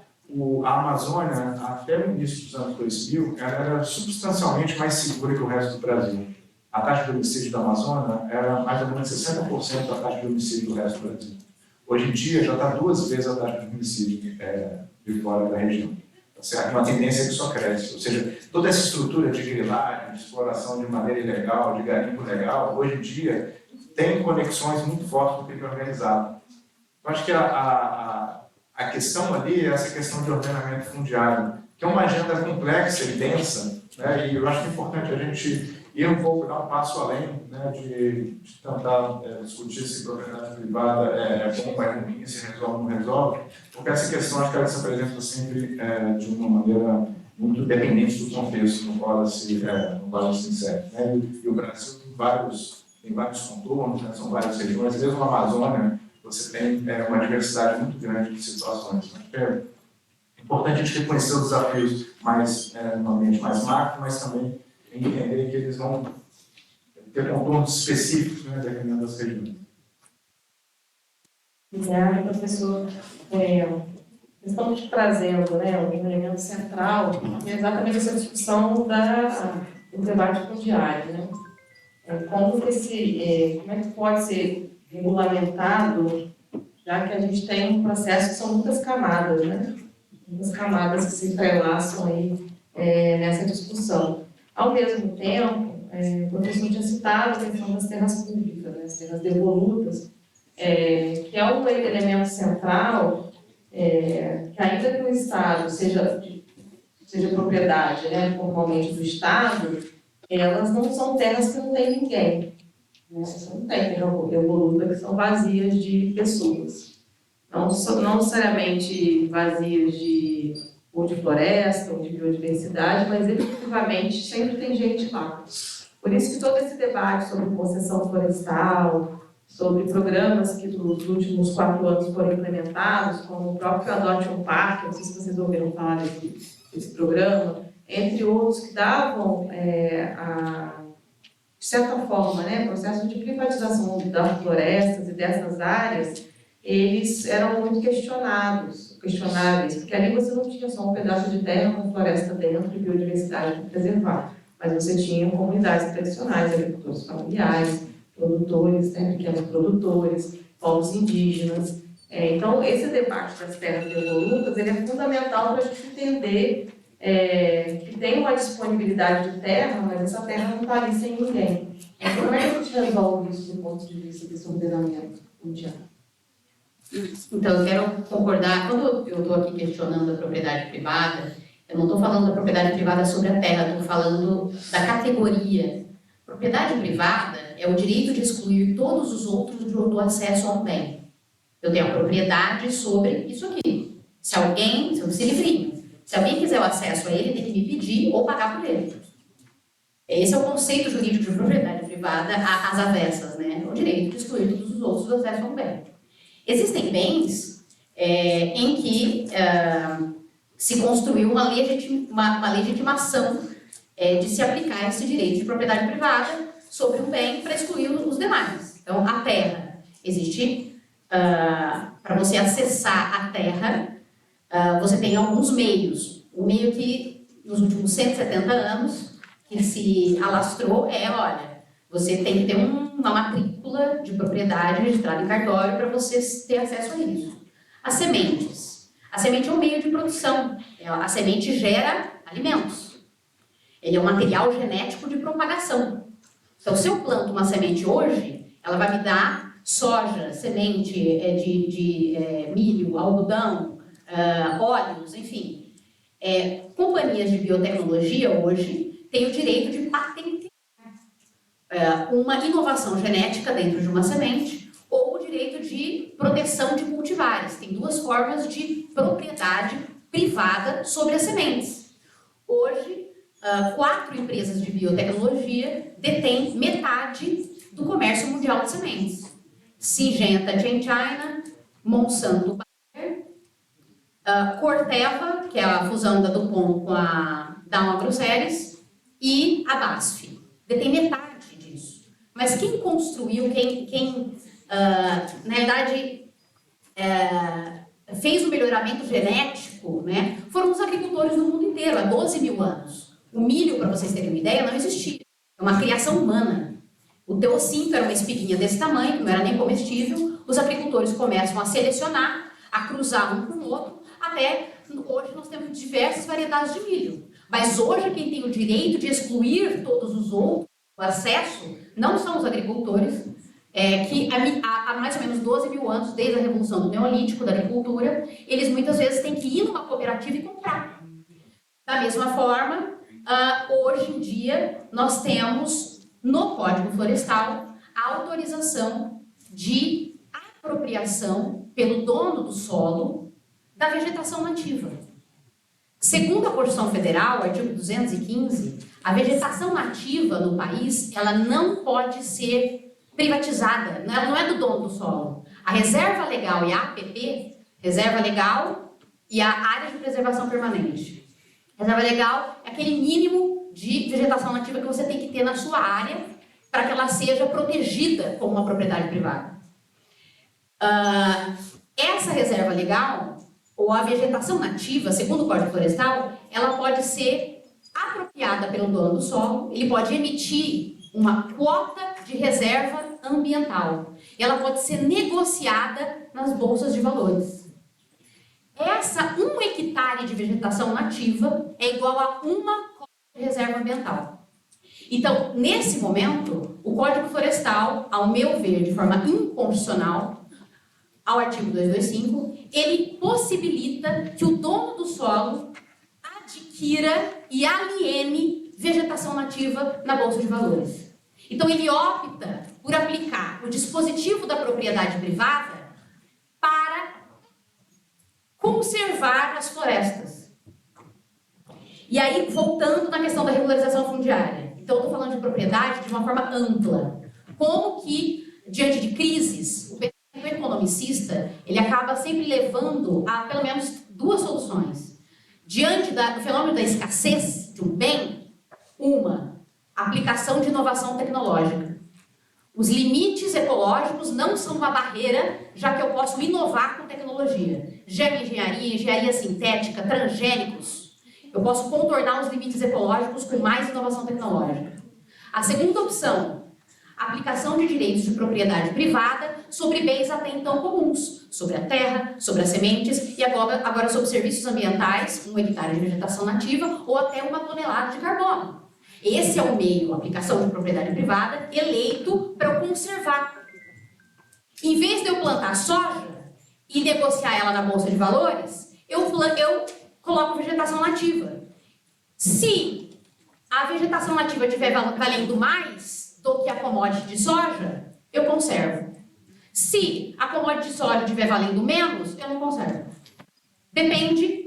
a Amazônia, até o início dos anos 2000, ela era substancialmente mais segura que o resto do Brasil. A taxa de homicídio da Amazônia era mais ou menos 60% da taxa de homicídio do resto do Brasil. Hoje em dia, já está 2 vezes a taxa de homicídio de fora da região. Tá certo? Uma tendência que só cresce. Ou seja, toda essa estrutura de grilagem, de exploração de maneira ilegal, de garimpo legal, hoje em dia, tem conexões muito fortes com o crime organizado. Eu acho que a questão ali é essa questão de ordenamento fundiário, que é uma agenda complexa e densa, né? E eu acho que é importante a gente ir um pouco, dar um passo além, né, de tentar discutir se propriedade privada é bom ou é ruim, se resolve ou não resolve, porque essa questão acho que ela se apresenta sempre de uma maneira muito dependente do contexto no qual ela se insere. Né? E o Brasil tem vários contornos, né? São várias regiões, mesmo a Amazônia, você tem uma diversidade muito grande de situações. Né? É importante a gente reconhecer os desafios mais, no ambiente mais macro, mas também entender que eles vão ter contornos específicos, né, dependendo das regiões. Obrigada, professor. Estamos trazendo, né, um elemento central, que é exatamente essa discussão do debate fundiário. Né? Como é que pode ser regulamentado, já que a gente tem um processo que são muitas camadas, né? Muitas camadas que se entrelaçam aí nessa discussão. Ao mesmo tempo, o professor tinha citado a questão das terras públicas, né, as terras devolutas, que é um elemento central, que ainda que o Estado seja propriedade, né, formalmente do Estado, elas não são terras que não tem ninguém. Né? Você não tem terra devoluta que são vazias de pessoas. Não necessariamente vazias ou de floresta, ou de biodiversidade, mas efetivamente sempre tem gente lá. Por isso que todo esse debate sobre concessão florestal, sobre programas que nos últimos 4 anos foram implementados, como o próprio Adote um Parque, não sei se vocês ouviram falar desse programa, entre outros que davam, de certa forma, né, processo de privatização das florestas e dessas áreas, eles eram muito questionáveis, porque ali você não tinha só um pedaço de terra com floresta dentro e biodiversidade para preservar, mas você tinha comunidades tradicionais, agricultores familiares, produtores, né, pequenos produtores, povos indígenas. Então, esse debate das terras devolutas, ele é fundamental para a gente entender que tem uma disponibilidade de terra, mas essa terra não está ali sem ninguém. Então, como é que a gente resolve isso do ponto de vista desse ordenamento mundial? Então, eu quero concordar, quando eu estou aqui questionando a propriedade privada, eu não estou falando da propriedade privada sobre a terra, estou falando da categoria. Propriedade privada é o direito de excluir todos os outros do acesso a um bem. Eu tenho a propriedade sobre isso aqui. Se alguém quiser o acesso a ele, tem que me pedir ou pagar por ele. Esse é o conceito jurídico de propriedade privada às avessas, né? O direito de excluir todos os outros do acesso a um bem. Existem bens em que se construiu uma legitimação de se aplicar esse direito de propriedade privada sobre um bem para excluir os demais. Então, a terra existe, para você acessar a terra, você tem alguns meios. O meio que, nos últimos 170 anos, que se alastrou olha, você tem que ter uma matrícula de propriedade registrada em cartório para você ter acesso a isso. As sementes. A semente é um meio de produção. A semente gera alimentos. Ele é um material genético de propagação. Então, se eu planto uma semente hoje, ela vai me dar soja, semente de milho, algodão, óleos, enfim. Companhias de biotecnologia hoje têm o direito de patentear uma inovação genética dentro de uma semente ou o direito de proteção de cultivares. Tem 2 formas de propriedade privada sobre as sementes. Hoje, 4 empresas de biotecnologia detêm metade do comércio mundial de sementes. Syngenta China, Monsanto Bayer, Corteva, que é a fusão da DuPont com a Dow AgroSéries, e a BASF. Detém metade disso. Mas quem construiu, na verdade, fez o melhoramento genético soviético, né, foram os agricultores no mundo inteiro, há 12 mil anos. O milho, para vocês terem uma ideia, não existia. É uma criação humana. O teocinto era uma espiguinha desse tamanho, que não era nem comestível. Os agricultores começam a selecionar, a cruzar um com o outro, até hoje nós temos diversas variedades de milho. Mas hoje quem tem o direito de excluir todos os outros, o acesso, não são os agricultores, que há mais ou menos 12 mil anos, desde a revolução do Neolítico, da agricultura, eles muitas vezes têm que ir numa cooperativa e comprar. Da mesma forma, hoje em dia, nós temos no Código Florestal a autorização de apropriação pelo dono do solo da vegetação nativa. Segundo a Constituição Federal, artigo 215, a vegetação nativa no país, ela não pode ser privatizada, ela não é do dono do solo. A reserva legal e a APP, reserva legal e a área de preservação permanente. Reserva legal é aquele mínimo de vegetação nativa que você tem que ter na sua área para que ela seja protegida como uma propriedade privada. Essa reserva legal, ou a vegetação nativa, segundo o Código Florestal, ela pode ser apropriada pelo dono do solo, ele pode emitir uma quota de reserva ambiental. E ela pode ser negociada nas bolsas de valores. 1 hectare de vegetação nativa é igual a uma cota de reserva ambiental. Então, nesse momento, o Código Florestal, ao meu ver, de forma inconstitucional, ao artigo 225, ele possibilita que o dono do solo adquira e aliene vegetação nativa na bolsa de valores. Então, ele opta por aplicar o dispositivo da propriedade privada para conservar as florestas. E aí, voltando na questão da regularização fundiária. Então, eu estou falando de propriedade de uma forma ampla. Como que, diante de crises, o economicista, ele acaba sempre levando a, pelo menos, 2 soluções. Diante do fenômeno da escassez de um bem, a aplicação de inovação tecnológica. Os limites ecológicos não são uma barreira, já que eu posso inovar com tecnologia. Geoengenharia, engenharia sintética, transgênicos. Eu posso contornar os limites ecológicos com mais inovação tecnológica. A segunda opção, aplicação de direitos de propriedade privada sobre bens até então comuns, sobre a terra, sobre as sementes e agora sobre serviços ambientais, 1 hectare de vegetação nativa ou até 1 tonelada de carbono. Esse é o meio, a aplicação de propriedade privada, eleito para eu conservar. Em vez de eu plantar soja e negociar ela na bolsa de valores, eu coloco vegetação nativa. Se a vegetação nativa estiver valendo mais do que a commodity de soja, eu conservo. Se a commodity de soja estiver valendo menos, eu não conservo. Depende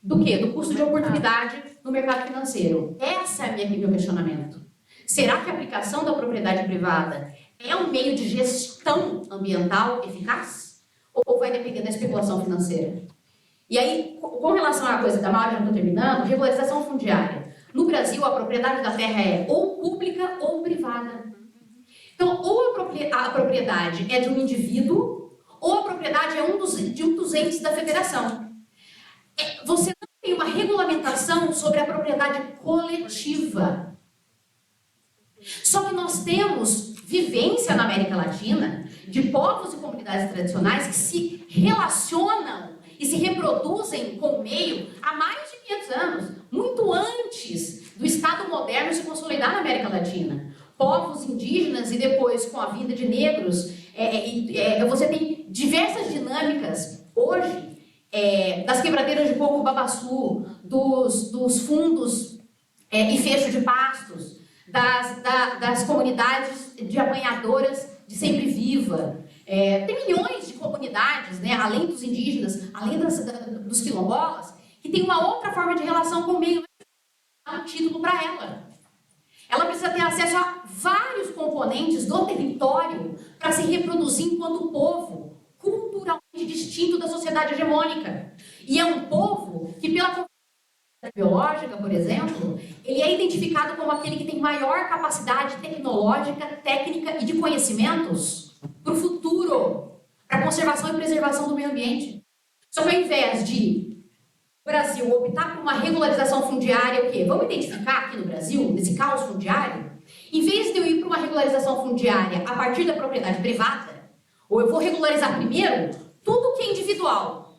do quê? Do custo de oportunidade no mercado financeiro. Esse é meu questionamento. Será que a aplicação da propriedade privada é um meio de gestão ambiental eficaz? Ou vai depender da especulação financeira? E aí, com relação à coisa da margem, eu estou terminando, regularização fundiária. No Brasil, a propriedade da terra é ou pública ou privada. Então, ou a propriedade é de um indivíduo, ou a propriedade é de um dos entes da federação. Você não tem uma regulamentação sobre a propriedade coletiva. Só que nós temos vivência na América Latina de povos e comunidades tradicionais que se relacionam e se reproduzem com o meio há mais de 500 anos, muito antes do Estado moderno se consolidar na América Latina. Povos indígenas e depois com a vinda de negros, você tem diversas dinâmicas hoje, das quebradeiras de coco babaçu, dos fundos e fecho de pastos, das comunidades de apanhadoras de sempre viva. Tem milhões de comunidades, né, além dos indígenas, além dos quilombolas, que tem uma outra forma de relação com o meio, dá um título para ela. Ela precisa ter acesso a vários componentes do território para se reproduzir enquanto povo culturalmente distinto da sociedade hegemônica. E é um povo que, pela comunidade biológica, por exemplo, ele é identificado como aquele que tem maior capacidade tecnológica, técnica e de conhecimentos para o futuro, para a conservação e preservação do meio ambiente. Só que ao invés de o Brasil optar por uma regularização fundiária, o quê? Vamos identificar aqui no Brasil, nesse caos fundiário, em vez de eu ir para uma regularização fundiária a partir da propriedade privada, ou eu vou regularizar primeiro tudo que é individual.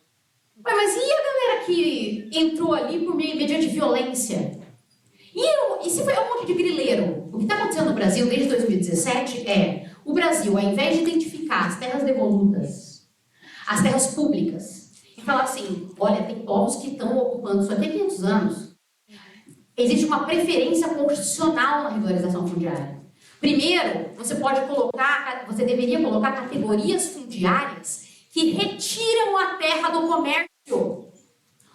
Ué, mas e a galera que entrou ali por mediante violência? E se foi um monte de grileiro? O que está acontecendo no Brasil desde 2017 é o Brasil, ao invés de identificar as terras devolutas, as terras públicas, e falar assim, olha, tem povos que estão ocupando isso aqui há 500 anos. Existe uma preferência constitucional na regularização fundiária. Primeiro, você deveria colocar categorias fundiárias que retiram a terra do comércio.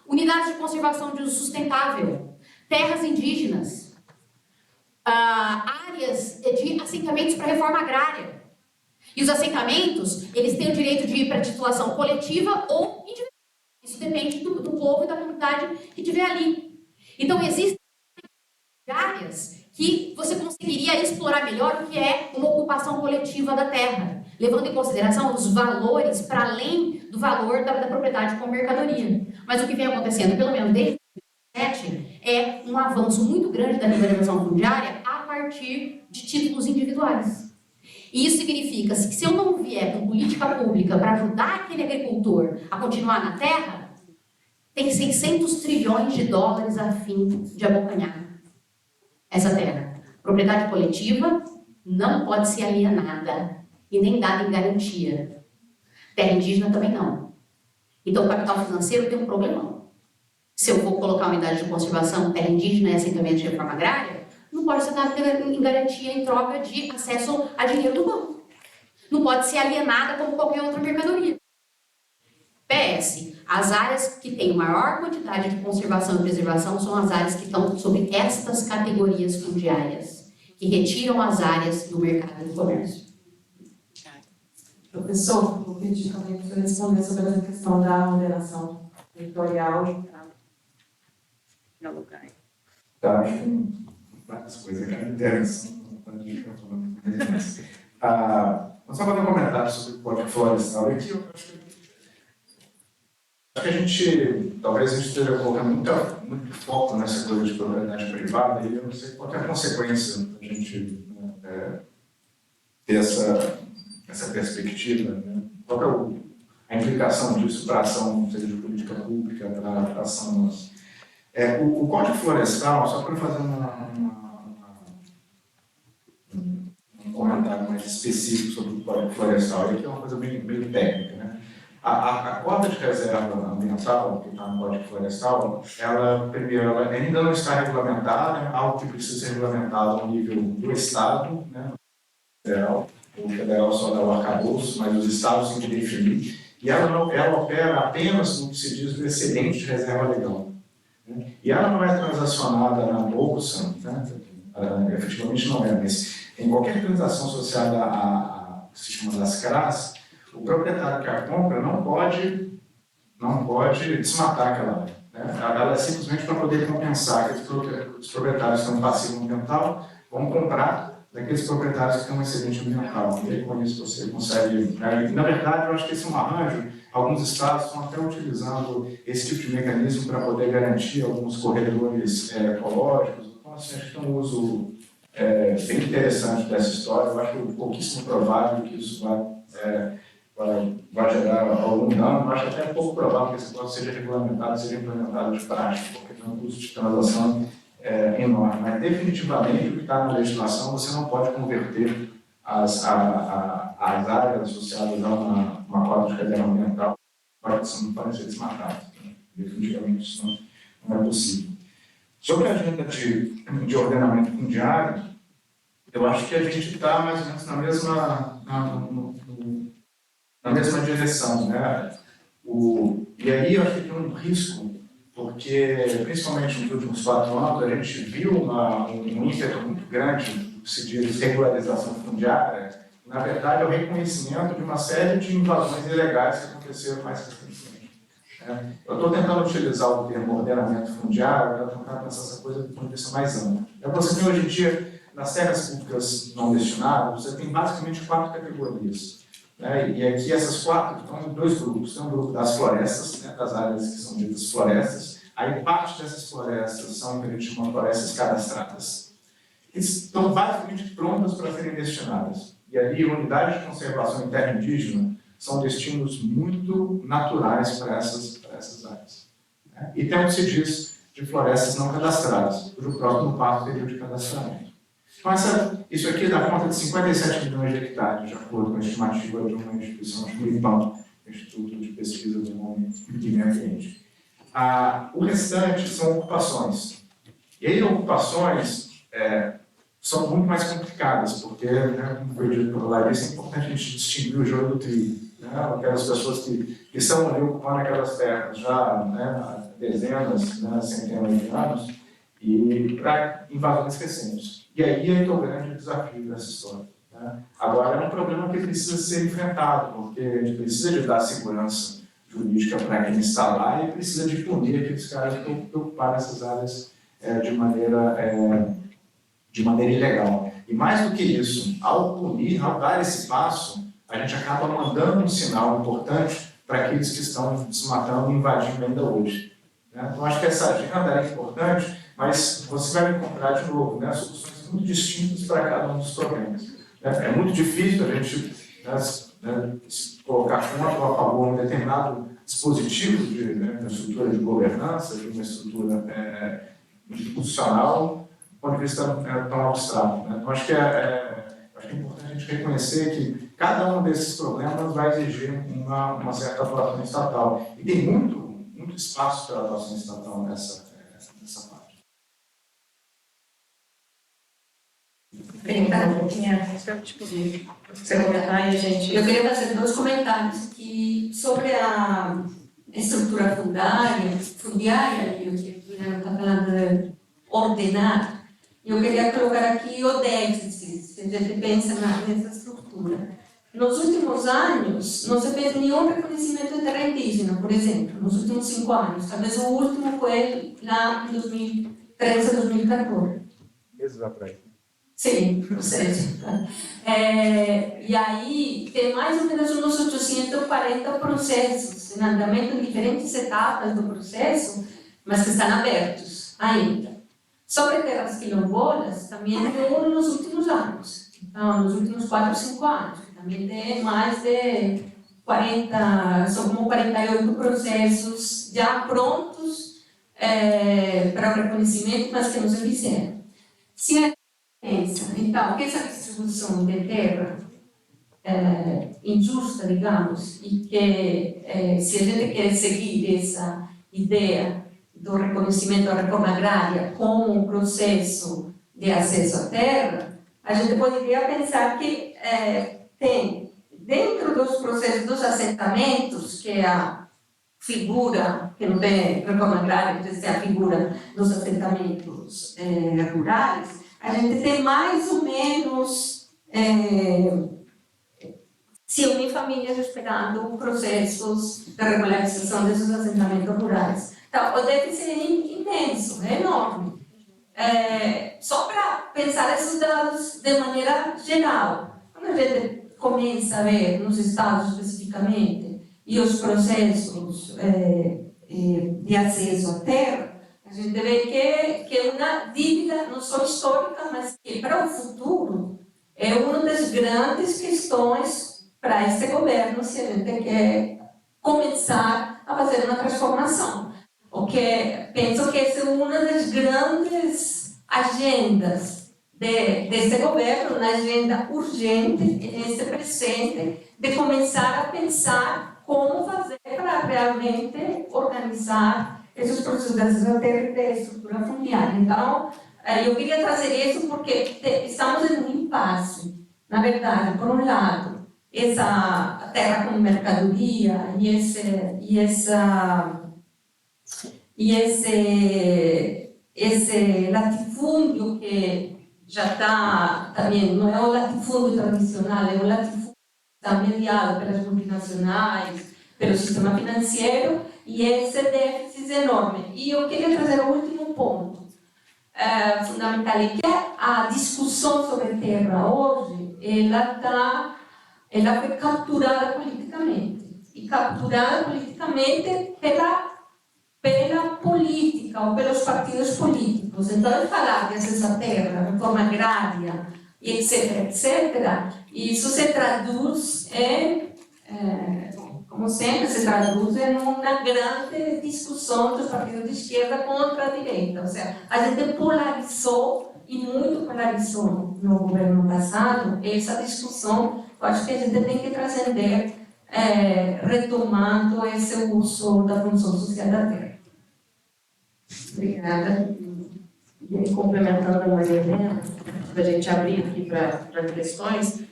Unidades de conservação de uso sustentável, terras indígenas, áreas de assentamentos para reforma agrária. E os assentamentos, eles têm o direito de ir para titulação coletiva ou individual. Isso depende do povo e da comunidade que estiver ali. Então, existem áreas que você conseguiria explorar melhor o que é uma ocupação coletiva da terra, levando em consideração os valores para além do valor da propriedade como mercadoria. Mas o que vem acontecendo, pelo menos desde 2007, é um avanço muito grande da regularização fundiária a partir de títulos individuais. E isso significa que se eu não vier com política pública para ajudar aquele agricultor a continuar na terra, tem 600 trilhões de dólares a fim de abocanhar essa terra. Propriedade coletiva não pode ser alienada e nem dada em garantia. Terra indígena também não. Então o capital financeiro tem um problemão. Se eu for colocar uma unidade de conservação, terra indígena e assentamento de reforma agrária, não pode ser dado em garantia em troca de acesso a dinheiro do banco. Não pode ser alienada como qualquer outra mercadoria. PS, as áreas que têm maior quantidade de conservação e preservação são as áreas que estão sobre estas categorias fundiárias, que retiram as áreas do mercado do comércio. Professor, vou pedir também para você responder sobre essa questão da moderação territorial. Tá, acho que tem várias coisas aqui na interação. Vou só fazer um comentário sobre o Código Florestal. Aqui eu acho que a gente esteja colocando muito foco nessa coisa de propriedade privada e eu não sei qual é a consequência da gente ter essa perspectiva, né? Qual é a implicação disso para a ação, seja de política pública, para a ação nossa. O Código Florestal, só para fazer um comentário mais específico sobre o Código Florestal, aqui é uma coisa meio técnica, né? A cota de reserva ambiental, que está no Código Florestal, ela ainda não está regulamentada, algo que precisa ser regulamentado ao nível do Estado, né? O federal só dá o arcabouço, mas os estados têm que definir, e ela opera apenas no que se diz do excedente de reserva legal. Né? E ela não é transacionada na Bolsa, né? Efetivamente não é, mas em qualquer transação associada ao sistema das CRAs, o proprietário que a compra não pode desmatar aquela área. Né? Ela é simplesmente para poder compensar que os proprietários que têm um passivo ambiental vão comprar daqueles proprietários que têm um excedente ambiental. E aí, com isso, você consegue... Na verdade, eu acho que esse é um arranjo. Alguns estados estão até utilizando esse tipo de mecanismo para poder garantir alguns corredores ecológicos. Então, assim, acho que tem um uso bem interessante dessa história. Eu acho pouquíssimo provável que isso vai gerar algum dano. Eu acho até pouco provável que esse plano seja regulamentado, seja implementado de prática, porque tem um custo de transação enorme. Mas, definitivamente, o que está na legislação, você não pode converter as áreas associadas a uma cota de reserva ambiental para que não podem ser desmatadas. Definitivamente, isso não é possível. Sobre a agenda de ordenamento fundiário, eu acho que a gente está mais ou menos na mesma direção, né? E aí eu acho que tem um risco, porque, principalmente nos últimos 4 anos, a gente viu um ímpeto muito grande, que se diz regularização fundiária, na verdade é o reconhecimento de uma série de invasões ilegais que aconteceram mais recentemente. Eu estou tentando utilizar o termo ordenamento fundiário para tentar pensar essa coisa do ponto de vista mais amplo. Você tem hoje em dia, nas terras públicas não destinadas, você tem basicamente 4 categorias. né? E aqui essas 4 estão em 2 grupos. Tem um grupo das florestas, né, das áreas que são ditas florestas. Aí parte dessas florestas são o que a gente chama de florestas cadastradas, que estão basicamente prontas para serem destinadas. E ali, unidades de conservação em terra indígena são destinos muito naturais para essas áreas, né? E tem o que se diz de florestas não cadastradas, cujo próximo passo seria o de cadastramento. Então, isso aqui dá conta de 57 milhões de hectares, de acordo com a estimativa de uma instituição chamada IPAM, Instituto de Pesquisa do Meio Ambiente. O restante são ocupações. E aí, ocupações são muito mais complicadas, porque, né, como foi dito pela Larissa, é importante a gente distinguir o joio do trigo. Né? Aquelas pessoas que estão ali ocupando aquelas terras já, né, há dezenas, né, centenas de anos, e para invasões recentes. E aí é o grande desafio dessa história, né? Agora, é um problema que precisa ser enfrentado, porque a gente precisa de dar segurança jurídica para quem está lá e precisa de punir aqueles caras que ocuparam essas áreas de maneira ilegal. E mais do que isso, ao punir, ao dar esse passo, a gente acaba mandando um sinal importante para aqueles que estão desmatando e invadindo ainda hoje, né? Então, acho que essa agenda é importante, mas você vai encontrar de novo, né, soluções muito distintas para cada um dos problemas, né? É muito difícil a gente, né, colocar contra ou a favor um determinado dispositivo de uma estrutura de governança, de uma estrutura institucional, do ponto de vista tão abstrato, né? Então, acho que é importante a gente reconhecer que cada um desses problemas vai exigir uma certa atuação estatal. E tem muito espaço para a atuação estatal nessa parte. Você comentar aí, gente? Eu queria fazer 2 comentários aqui sobre a estrutura fundiária, e o que a Juliana está falando de ordenar. Eu queria colocar aqui o déficit, se a gente pensa nessa estrutura. Nos últimos anos, não se fez nenhum reconhecimento de terra indígena, por exemplo, nos últimos 5 anos. Talvez o último foi lá em 2013, 2014. Meses atrás. Sim, ou seja, e aí tem mais ou menos uns 840 processos em andamento em diferentes etapas do processo, mas que estão abertos ainda. Sobre terras quilombolas, também tem nos últimos anos, então, nos últimos 4 ou 5 anos, também tem mais de 40, são como 48 processos já prontos para o reconhecimento, mas que não se fizeram. Se a pensa, então, que essa distribuição de terra injusta, digamos, e que se a gente quer seguir essa ideia do reconhecimento da reforma agrária como um processo de acesso à terra, a gente poderia pensar que tem, dentro dos processos dos assentamentos, que é a figura, que não tem reforma agrária, então é a figura dos assentamentos rurais, a gente tem mais ou menos 100.000 famílias esperando processos de regularização desses assentamentos rurais. Então, o déficit é imenso, é enorme. Só para pensar esses dados de maneira geral, quando a gente começa a ver nos estados especificamente e os processos de acesso à terra, a gente vê que é uma dívida não só histórica, mas que para o futuro é uma das grandes questões para este governo, se a gente quer começar a fazer uma transformação. Porque penso que essa é uma das grandes agendas deste governo, uma agenda urgente, neste presente, de começar a pensar como fazer para realmente organizar esses processos de acesso à terra e de estrutura fundiária. Então, eu queria trazer isso porque estamos em um impasse. Na verdade, por um lado, essa terra como mercadoria e esse latifúndio que já está também, não é o latifúndio tradicional, é o latifúndio que está mediado pelas multinacionais, pelo sistema financeiro, e esse déficit é enorme. E eu queria trazer o último ponto fundamental, que é a discussão sobre terra hoje, ela está ela foi capturada politicamente. E capturada politicamente pela política ou pelos partidos políticos. Então, ele falar de acesso à terra, reforma agrária, etc., etc., isso se traduz como sempre, se traduz em uma grande discussão dos partidos de esquerda contra a direita. Ou seja, a gente polarizou, e muito polarizou no governo passado, essa discussão. Eu acho que a gente tem que transcender, retomando esse uso da função social da terra. Obrigada. E aí, complementando a Maria Helena, para a gente abrir aqui para questões,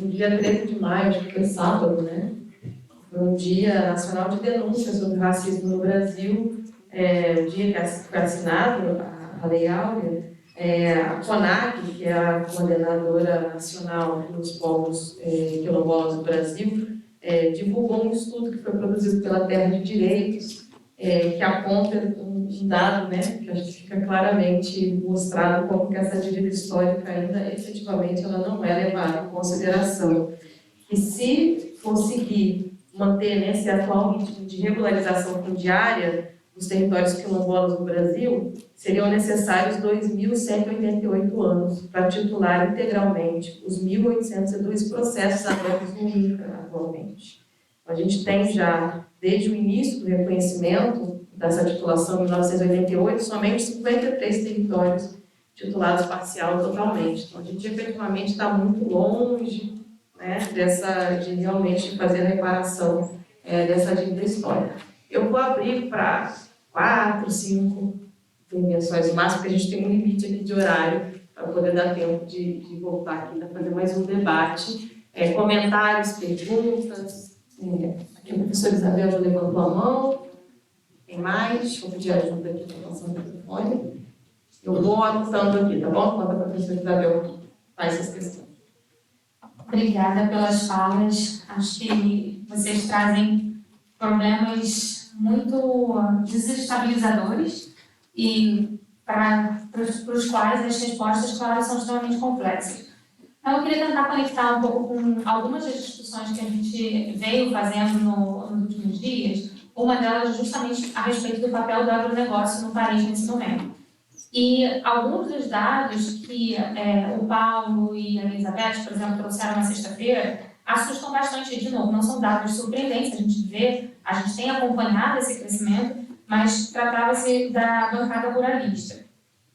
no dia 13 de maio, acho que foi sábado, né? Foi um dia nacional de denúncia sobre o racismo no Brasil, o dia que foi assinado a Lei Áurea, a CONAC, que é a Coordenadora Nacional dos Povos Quilombolas do Brasil, divulgou um estudo que foi produzido pela Terra de Direitos, que aponta um dado, né, que acho que fica claramente mostrado como que essa dívida histórica ainda, efetivamente, ela não é levada em consideração. E se for seguir, manter nesse atual ritmo de regularização fundiária dos territórios quilombolas do Brasil, seriam necessários 2.188 anos para titular integralmente os 1.802 processos abertos no INCRA atualmente. A gente tem já, desde o início do reconhecimento dessa titulação em 1988, somente 53 territórios titulados parcial ou totalmente. Então, a gente efetivamente está muito longe, né, de realmente fazer a reparação dessa dívida histórica. Eu vou abrir para 4, 5 intervenções máximas, porque a gente tem um limite aqui de horário para poder dar tempo de voltar aqui para fazer mais um debate. Comentários, perguntas. Aqui a professora Isabel já levantou a mão. Tem mais? Vou pedir ajuda aqui para passar o microfone. Eu vou anotando aqui, tá bom? Enquanto a professora Isabel faz essas questões. Obrigada pelas falas. Acho que vocês trazem problemas muito desestabilizadores e para os quais as respostas, claro, são extremamente complexas. Então, eu queria tentar conectar um pouco com algumas das discussões que a gente veio fazendo nos últimos dias. Uma delas justamente a respeito do papel do agronegócio no país nesse momento. E alguns dos dados que o Paulo e a Elizabeth, por exemplo, trouxeram na sexta-feira, assustam bastante. De novo, não são dados surpreendentes, a gente tem acompanhado esse crescimento, mas tratava-se da bancada ruralista.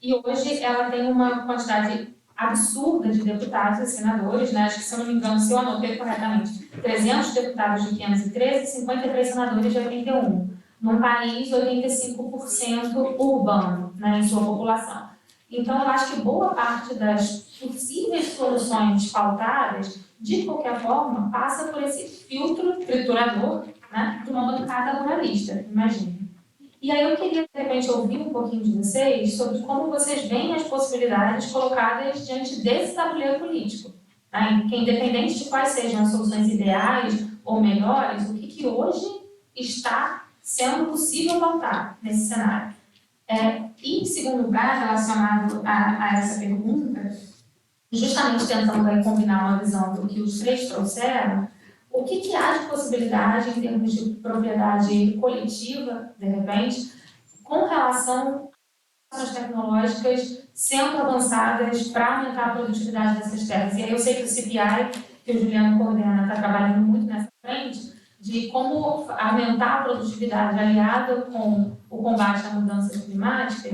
E hoje ela tem uma quantidade absurda de deputados e senadores, né? Acho que, se eu não me engano, se eu anotei corretamente, 300 deputados de 513 e 53 senadores de 81. Num país 85% urbano, né, em sua população. Então, eu acho que boa parte das possíveis soluções pautadas, de qualquer forma, passa por esse filtro triturador, né, de uma bancada ruralista, imagina. E aí eu queria, de repente, ouvir um pouquinho de vocês sobre como vocês veem as possibilidades colocadas diante desse tabuleiro político. Né, que, independente de quais sejam as soluções ideais ou melhores, o que hoje está sendo possível pautar nesse cenário. E, em segundo lugar, relacionado a essa pergunta, justamente tentando aí combinar uma visão do que os três trouxeram, o que há de possibilidade em termos de propriedade coletiva, de repente, com relação às tecnológicas sendo avançadas para aumentar a produtividade dessas terras. E aí eu sei que o CPI, que o Juliano coordena, está trabalhando muito nessa frente, de como aumentar a produtividade aliada com o combate à mudança climática,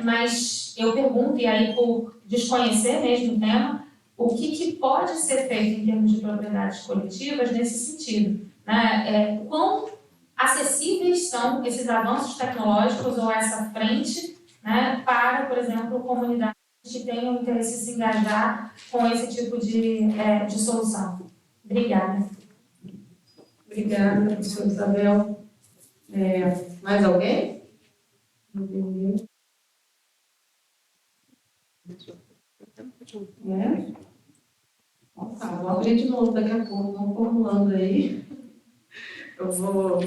mas eu pergunto, e aí por desconhecer mesmo o tema, o que pode ser feito em termos de propriedades coletivas nesse sentido? Né? Quão acessíveis são esses avanços tecnológicos ou essa frente, né, para, por exemplo, comunidades que tenham interesse em se engajar com esse tipo de solução? Obrigada. Obrigada, professora Isabel. Mais alguém? Tá, vou abrir de novo daqui a pouco, vamos formulando aí. Eu vou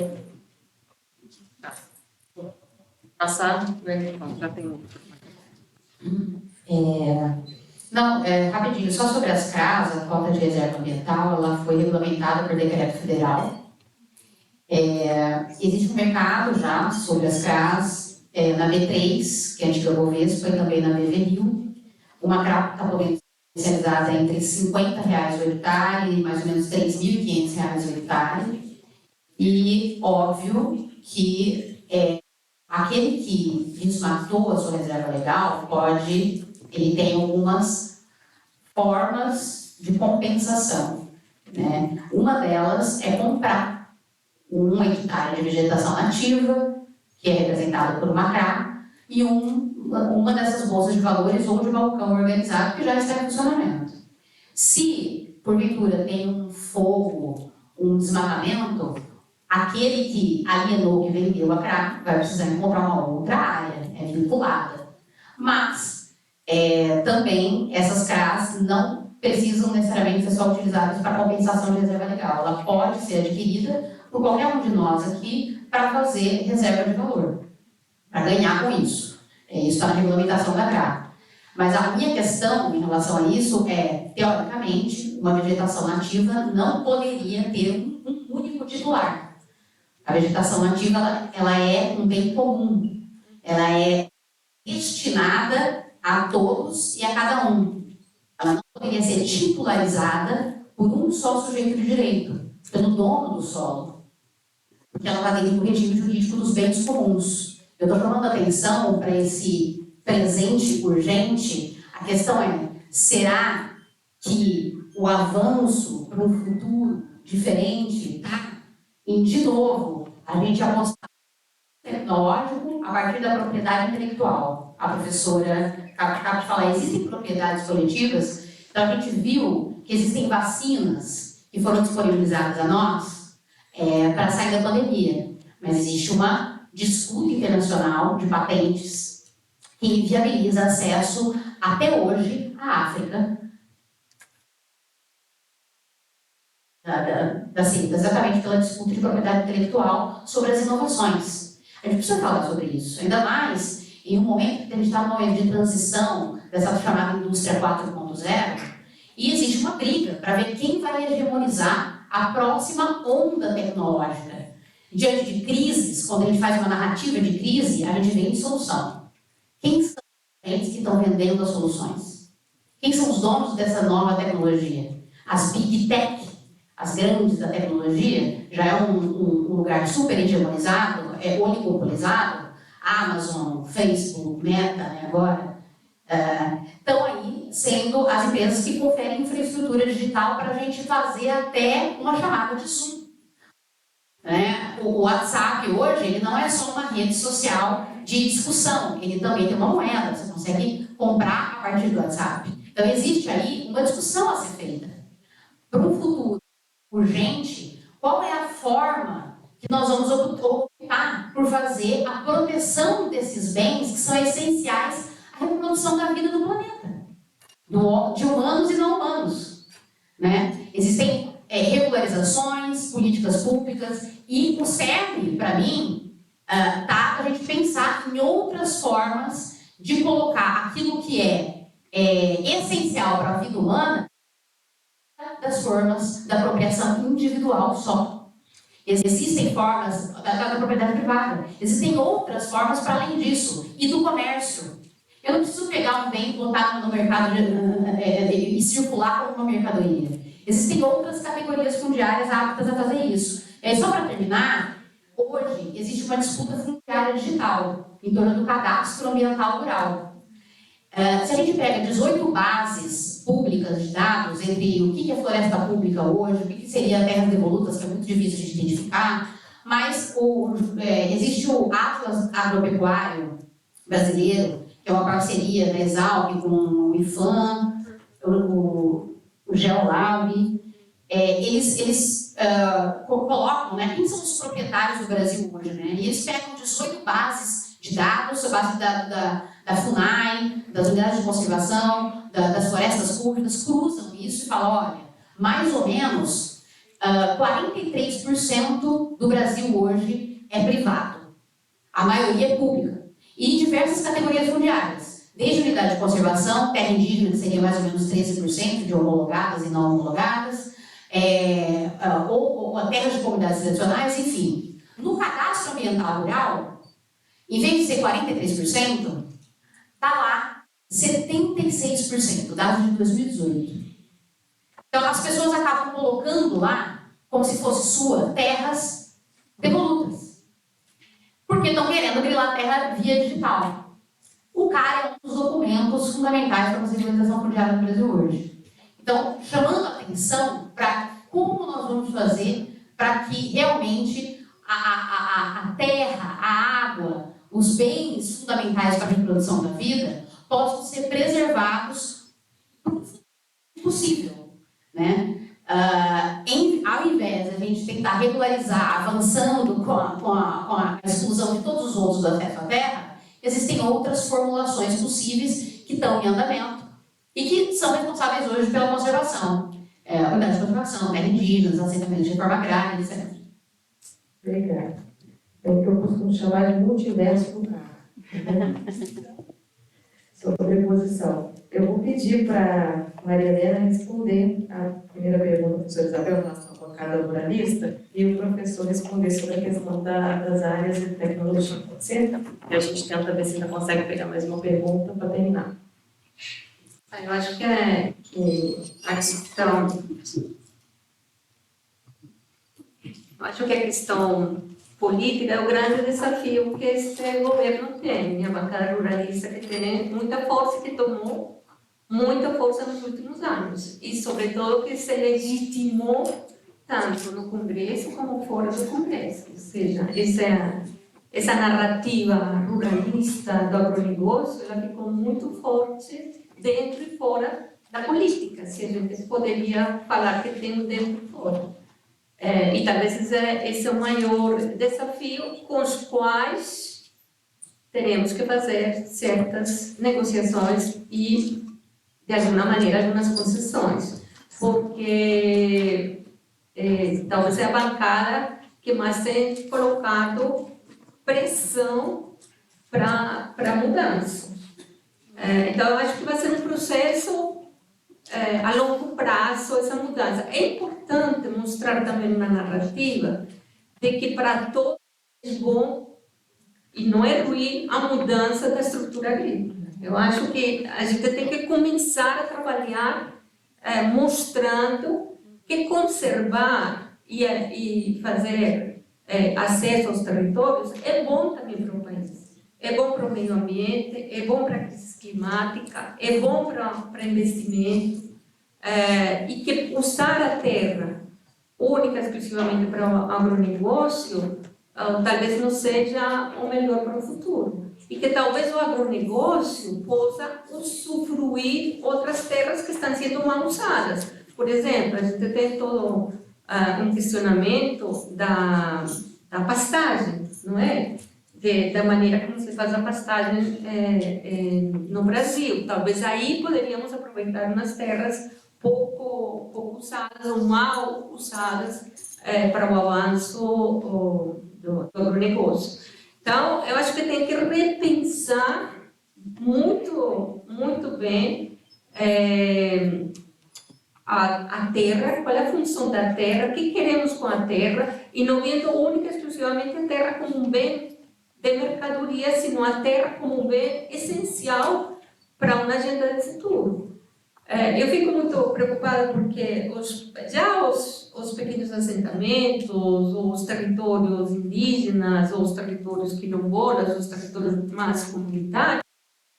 passar, né? Já tem Não, rapidinho, só sobre as CRAs, a cota de reserva ambiental, ela foi regulamentada por decreto federal. Existe um mercado já sobre as CRAs, na B3, que é a antiga Bovespa, e também na BVNil. Uma CRA está comercializada entre R$ 50 o hectare e mais ou menos R$ 3.500 o hectare. E, óbvio, que aquele que desmatou a sua reserva legal ele tem algumas formas de compensação, né? Uma delas é comprar 1 hectare de vegetação nativa, que é representada por uma CRA, e uma dessas bolsas de valores ou de balcão organizado que já está em funcionamento. Se, porventura, tem um fogo, um desmatamento, aquele que alienou, que vendeu a CRA, vai precisar encontrar uma outra área, vinculada. Mas, também, essas CRAs não precisam necessariamente ser só utilizadas para compensação de reserva legal. Ela pode ser adquirida por qualquer um de nós aqui para fazer reserva de valor, para ganhar com isso. Isso está na regulamentação da CRA. Mas a minha questão em relação a isso teoricamente, uma vegetação nativa não poderia ter um único titular. A vegetação nativa ela é um bem comum. Ela é destinada a todos e a cada um. Ela não poderia ser titularizada por um só sujeito de direito, pelo dono do solo, porque ela está dentro do regime jurídico dos bens comuns. Eu estou chamando a atenção para esse presente urgente. A questão será que o avanço para um futuro diferente está em, de novo, a gente apostar tecnológico a partir da propriedade intelectual? A professora acaba de falar, existem propriedades coletivas, então a gente viu que existem vacinas que foram disponibilizadas a nós para sair da pandemia, mas existe uma disputa internacional de patentes que viabiliza acesso até hoje à África, exatamente pela disputa de propriedade intelectual sobre as inovações. A gente precisa falar sobre isso, ainda mais em um momento que a gente está num momento de transição dessa chamada indústria 4.0, e existe uma briga para ver quem vai hegemonizar a próxima onda tecnológica. Diante de crises, quando a gente faz uma narrativa de crise, a gente vem em solução. Quem são eles que estão vendendo as soluções? Quem são os donos dessa nova tecnologia? As Big Tech, as grandes da tecnologia, já é um lugar super hegemonizado, oligopolizado. Amazon, Facebook, Meta, agora, estão aí sendo as empresas que conferem infraestrutura digital para a gente fazer até uma chamada de Zoom. O WhatsApp hoje, ele não é só uma rede social de discussão, ele também tem uma moeda, você consegue comprar a partir do WhatsApp. Então existe aí uma discussão a ser feita. Para um futuro urgente, qual é a forma que nós vamos optar por fazer a proteção desses bens que são essenciais à reprodução da vida do planeta, de humanos e não humanos, né? Existem regularizações, políticas públicas, e o cerne, para mim, tá a gente pensar em outras formas de colocar aquilo que é essencial para a vida humana das formas da apropriação individual só. Existem formas da propriedade privada, existem outras formas para além disso, e do comércio. Eu não preciso pegar um bem, botar no mercado e circular como uma mercadoria. Existem outras categorias fundiárias aptas a fazer isso. Só para terminar, hoje existe uma disputa fundiária digital em torno do cadastro ambiental rural. Se a gente pega 18 bases públicas de dados entre o que é floresta pública hoje, o que seria terras devolutas, que é muito difícil de identificar, mas existe o Atlas Agropecuário Brasileiro, que é uma parceria da Exalc com o IFAM, o Geolab. Eles colocam, né, quem são os proprietários do Brasil hoje, né? E eles pegam 18 bases de dados, a base da FUNAI, das unidades de conservação, das florestas públicas, cruzam isso e falam, olha, mais ou menos 43% do Brasil hoje é privado. A maioria é pública. E diversas categorias fundiárias. desde unidade de conservação, terra indígena, que seria mais ou menos 13% de homologadas e não homologadas, ou terras de comunidades tradicionais, enfim. No cadastro ambiental rural, em vez de ser 43%, está lá 76%, dados de 2018. Então, as pessoas acabam colocando lá, como se fosse sua, terras devolutas. Porque estão querendo grilar a terra via digital. O CAR é um dos documentos fundamentais para a regulamentação fundiária no Brasil hoje. Então, chamando a atenção para como nós vamos fazer para que realmente a terra, a água, os bens fundamentais para a reprodução da vida possam ser preservados o possível, né? Ao invés de a gente tentar regularizar, avançando com a exclusão de todos os outros do acesso à terra, existem outras formulações possíveis que estão em andamento e que são responsáveis hoje pela conservação. Unidade de conservação, terra indígena, assentamento de reforma agrária, etc. Obrigada. É o que eu costumo chamar de multiverso lunar. Sobreposição. Eu vou pedir para Maria Helena responder a primeira pergunta do professor Isabel, relação à bancada ruralista, e o professor responder sobre a questão das áreas de tecnologia. Pode ser? E a gente tenta ver se ainda consegue pegar mais uma pergunta para terminar. Eu acho que a questão... Eu acho que a questão política é o grande desafio que este governo tem. A bancada ruralista que tem muita força, que tomou muita força nos últimos anos. E, sobretudo, que se legitimou tanto no Congresso como fora do Congresso. Ou seja, essa narrativa ruralista do agronegócio, ela ficou muito forte dentro e fora da política, se a gente poderia falar que tem dentro e fora. E talvez esse é o maior desafio com os quais teremos que fazer certas negociações e, de alguma maneira, algumas concessões, porque talvez é a bancada que mais tem colocado pressão para a mudança. Então, eu acho que vai ser um processo a longo prazo, essa mudança. É importante mostrar também uma narrativa de que para todos é bom e não é ruim a mudança da estrutura agrícola. Eu acho que a gente tem que começar a trabalhar mostrando que conservar e fazer acesso aos territórios é bom também para o país. É bom para o meio ambiente, é bom para a crise climática, é bom para investimento, e que usar a terra única exclusivamente para o agronegócio talvez não seja o melhor para o futuro. E que talvez o agronegócio possa usufruir outras terras que estão sendo mal usadas. Por exemplo, a gente tem todo um questionamento da pastagem, não é? Da maneira como se faz a pastagem no Brasil. Talvez aí poderíamos aproveitar umas terras pouco usadas ou mal usadas para o avanço do agronegócio. Então, eu acho que tem que repensar muito bem a terra, qual é a função da terra, o que queremos com a terra, e não vendo única e exclusivamente a terra como um bem de mercadoria, sino a terra como um bem essencial para uma agenda de futuro. Eu fico muito preocupada porque os pequenos assentamentos, os territórios indígenas, os territórios quilombolas, os territórios mais comunitários,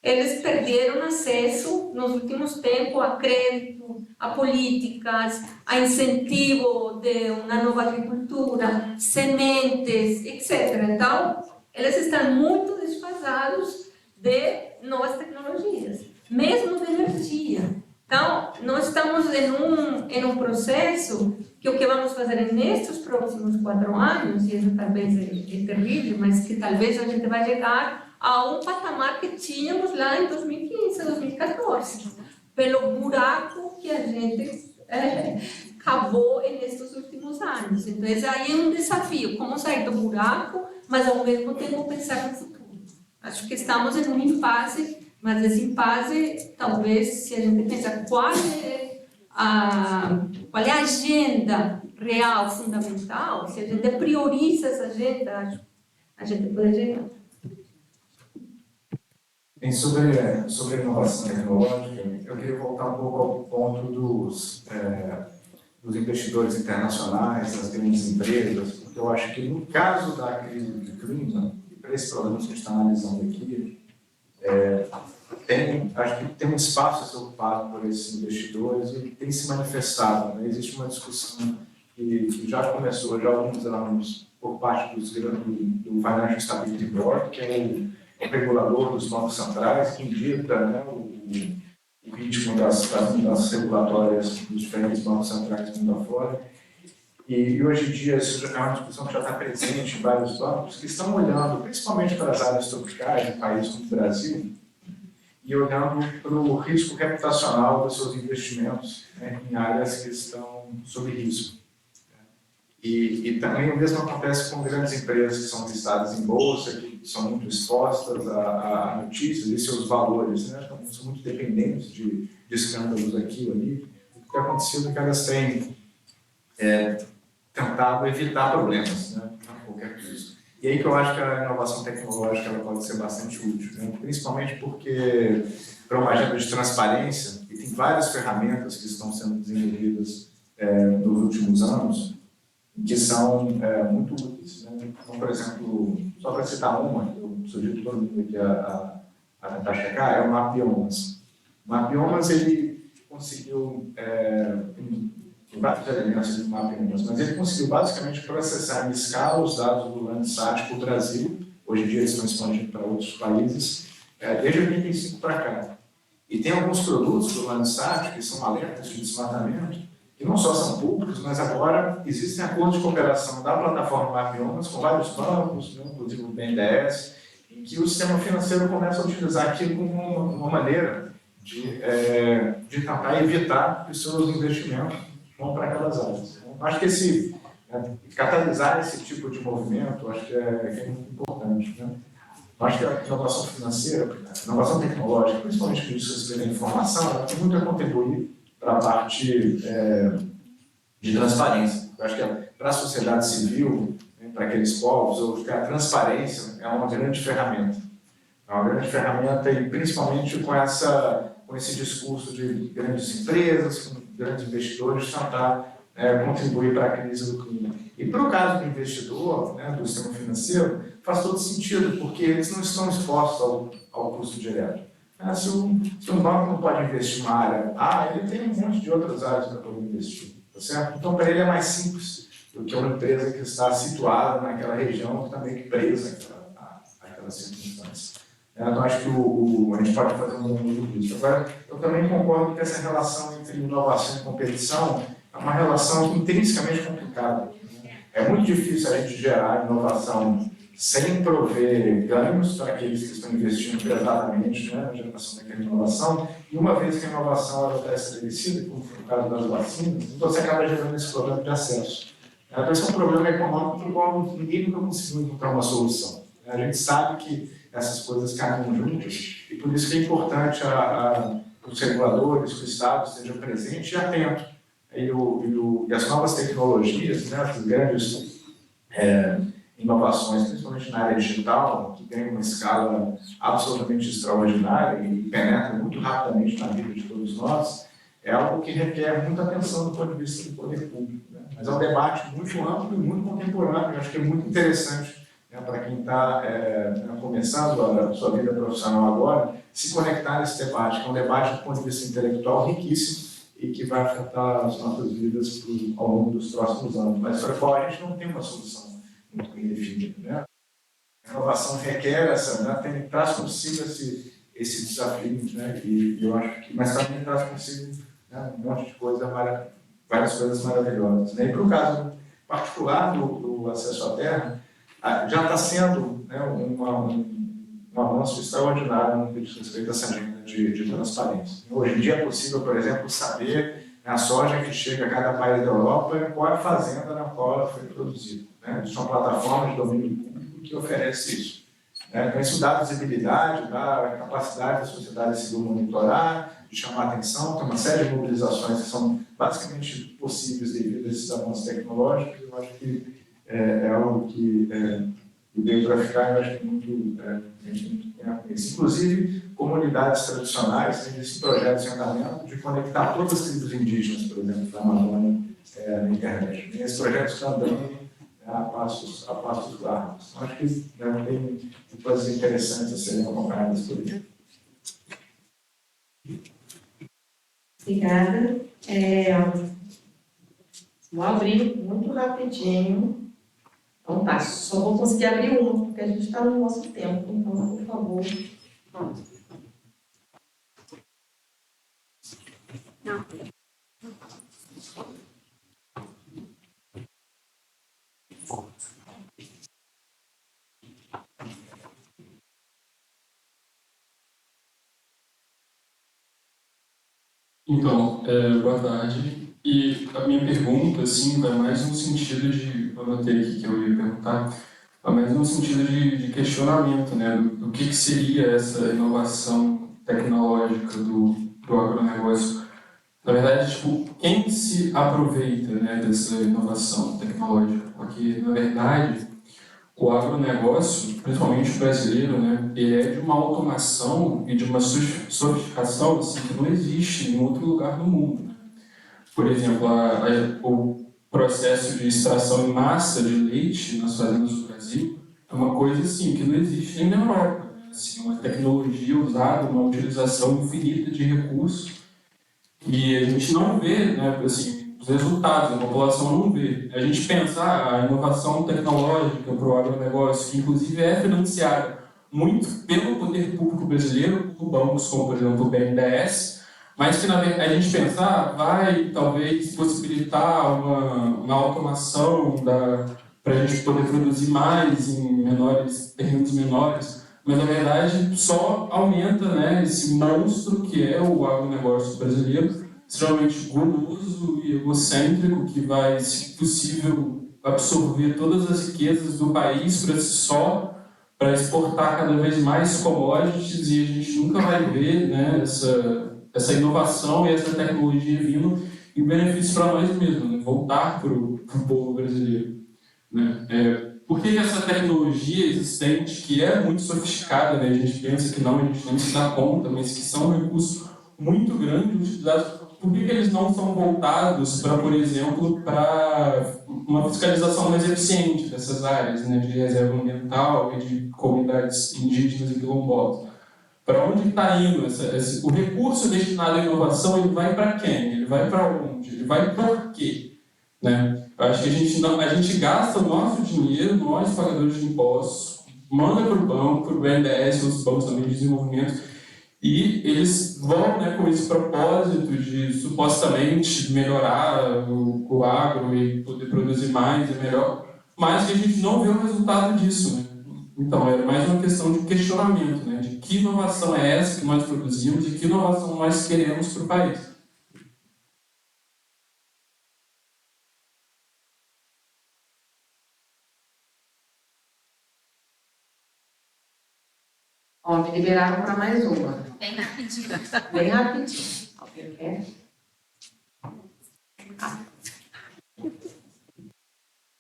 eles perderam acesso nos últimos tempos a crédito, a políticas, a incentivo de uma nova agricultura, sementes, etc. Então, eles estão muito desfasados de novas tecnologias, mesmo de energia. Então, nós estamos em um processo que o que vamos fazer nestes próximos 4 anos, e isso talvez é terrível, mas que talvez a gente vai chegar a um patamar que tínhamos lá em 2015, 2014, pelo buraco que a gente cavou nestes últimos anos. Então, esse aí é um desafio, como sair do buraco, mas ao mesmo tempo pensar no futuro. Acho que estamos em um impasse Mas esse base, talvez, se a gente pensar qual é a agenda real, fundamental, se a gente prioriza essa agenda, a gente pode chegar. Bem, sobre inovação tecnológica, eu queria voltar um pouco ao ponto dos investidores internacionais, das grandes empresas, porque eu acho que no caso da crise do clima, e para esse problema que a gente está analisando aqui, acho que tem um espaço a ser ocupado por esses investidores e tem se manifestado. Né? Existe uma discussão que já começou já há alguns anos por parte do Financial Stability Board, que é o regulador dos bancos centrais, que dita, né, o ritmo das mudanças regulatórias dos diferentes bancos centrais do mundo afora. E hoje em dia isso é uma discussão que já está presente em vários bancos que estão olhando principalmente para as áreas tropicais de países como o Brasil e olhando para o risco reputacional dos seus investimentos, né, em áreas que estão sob risco. E também o mesmo acontece com grandes empresas que são listadas em bolsa, que são muito expostas a notícias e seus valores, né? Então, são muito dependentes de escândalos aqui ou ali. O que tem acontecido é que elas têm tentado evitar problemas, né? Qualquer coisa. E aí que eu acho que a inovação tecnológica ela pode ser bastante útil, né? Principalmente porque, para uma agenda de transparência, e tem várias ferramentas que estão sendo desenvolvidas nos últimos anos, que são muito úteis. Né? Então, por exemplo, só para citar uma, que eu sugiro todo mundo aqui a tentar checar, é o Mapiomas. O Mapiomas, ele conseguiu, tem vários elementos do Mapiomas, mas ele conseguiu basicamente processar em escala os dados do Landsat para o Brasil. Hoje em dia eles estão expandindo para outros países, desde 85 para cá. E tem alguns produtos do Landsat, que são alertas de desmatamento, que não só são públicos, mas agora existem acordos de cooperação da plataforma Mapiomas com vários bancos, né, inclusive o BNDES, em que o sistema financeiro começa a utilizar aquilo como uma maneira de tentar evitar que os seus investimentos vão para aquelas áreas. Então, acho que catalisar esse tipo de movimento acho que é muito importante. Né? Acho que a inovação financeira, a inovação tecnológica, principalmente com isso da informação, ela tem muito a contribuir para a parte de transparência. Eu acho que para a sociedade civil, né, para aqueles povos, eu acho que a transparência é uma grande ferramenta. É uma grande ferramenta e principalmente com esse discurso de grandes empresas, com grandes investidores, tentar contribuir para a crise do clima. E para o caso do investidor, né, do sistema financeiro, faz todo sentido, porque eles não estão expostos ao custo direto. Se um banco não pode investir numa área A, ele tem um monte de outras áreas para poder investir, tá certo? Então, para ele é mais simples do que uma empresa que está situada naquela região que está meio que presa àquela circunstância. Então, acho que a gente pode fazer um mundo disso. Agora, eu também concordo que essa relação entre inovação e competição é uma relação intrinsecamente complicada. É muito difícil a gente gerar inovação sem prover ganhos para aqueles que estão investindo pesadamente, né, na geração daquela inovação, e uma vez que a inovação está estabelecida, como foi o caso das vacinas, você acaba gerando esse problema de acesso. Então, esse é um problema econômico para o qual ninguém nunca conseguiu encontrar uma solução. A gente sabe que essas coisas caminham juntas, e por isso que é importante os reguladores, que o Estado esteja presente e atento. E as novas tecnologias, né, as grandes inovações, principalmente na área digital, que ganham uma escala absolutamente extraordinária e penetra muito rapidamente na vida de todos nós, é algo que requer muita atenção do ponto de vista do poder público. Né? Mas é um debate muito amplo e muito contemporâneo. Eu acho que é muito interessante, né, para quem está começando a sua vida profissional agora, se conectar nesse debate, que é um debate do ponto de vista intelectual riquíssimo e que vai afetar as nossas vidas ao longo dos próximos anos, mas para o qual a gente não tem uma solução muito bem definida. Né? A inovação requer traz consigo esse desafio, né? E eu acho que, mas também traz consigo, né, um monte de coisa, várias coisas maravilhosas. Né? E para o caso particular do acesso à terra, já está sendo, né, um avanço extraordinário no que diz respeito a essa agenda de transparência. Hoje em dia é possível, por exemplo, saber a soja que chega a cada país da Europa e qual é a fazenda na qual ela foi produzida. Né? São plataformas de domínio público que oferecem isso. né? Então, isso dá visibilidade, dá capacidade da sociedade civil monitorar, de chamar atenção, tem uma série de mobilizações que são basicamente possíveis devido a esses avanços tecnológicos. Eu acho que é algo que veio para ficar, eu acho que muito tempo. Inclusive, comunidades tradicionais têm esse projeto em andamento de conectar todas as tribos indígenas, por exemplo, da Amazônia na internet. E esse projeto está andando a passos largos. Então, acho que tem coisas interessantes a serem acompanhadas por isso. Obrigada. Vou abrir muito rapidinho. Então tá, só vou conseguir abrir um, porque a gente está no nosso tempo. Então, por favor. Não. Então, boa tarde. E a minha pergunta, assim, vai mais no sentido de, eu anotei aqui que eu ia perguntar, vai mais no sentido de questionamento, né, do que seria essa inovação tecnológica do agronegócio. Na verdade, tipo, quem se aproveita, né, dessa inovação tecnológica? Porque, na verdade, o agronegócio, principalmente o brasileiro, né, ele é de uma automação e de uma sofisticação assim, que não existe em outro lugar do mundo. Por exemplo, o processo de extração em massa de leite nas fazendas do Brasil é uma coisa assim, que não existe nem na Europa. Assim, uma tecnologia usada, uma utilização infinita de recursos e a gente não vê, né, assim, os resultados, a população não vê. A gente pensa a inovação tecnológica para o agronegócio, que inclusive é financiada muito pelo poder público brasileiro, por bancos como, por exemplo, o BNDES, mas que na verdade a gente pensar vai talvez possibilitar uma automação para a gente poder produzir mais em terrenos menores, mas na verdade só aumenta, né, esse monstro que é o agronegócio brasileiro, extremamente goloso e egocêntrico, que vai, se possível, absorver todas as riquezas do país para si só, para exportar cada vez mais commodities, e a gente nunca vai ver, né, essa inovação e essa tecnologia vindo em benefício para nós mesmos, né, voltar para o povo brasileiro. Né? Por que essa tecnologia existente, que é muito sofisticada, né? A gente pensa que não, a gente nem se dá conta, mas que são recursos muito grandes utilizados, por que eles não são voltados para, por exemplo, para uma fiscalização mais eficiente dessas áreas, né, de reserva ambiental e de comunidades indígenas e quilombolas? Para onde está indo o recurso destinado à inovação? Ele vai para quem? Ele vai para onde? Ele vai por quê? Né? Eu acho que a gente gasta o nosso dinheiro, nós pagadores de impostos, manda para o banco, para o BNDES, os bancos também de desenvolvimento, e eles vão, né, com esse propósito de supostamente melhorar o agro e poder produzir mais e melhor, mas que a gente não vê o resultado disso. Né? Então, é mais uma questão de questionamento, né, de que inovação é essa que nós produzimos e que inovação nós queremos para o país. Ó, me liberaram para mais uma. Bem rapidinho. Bem rapidinho. Alguém quer?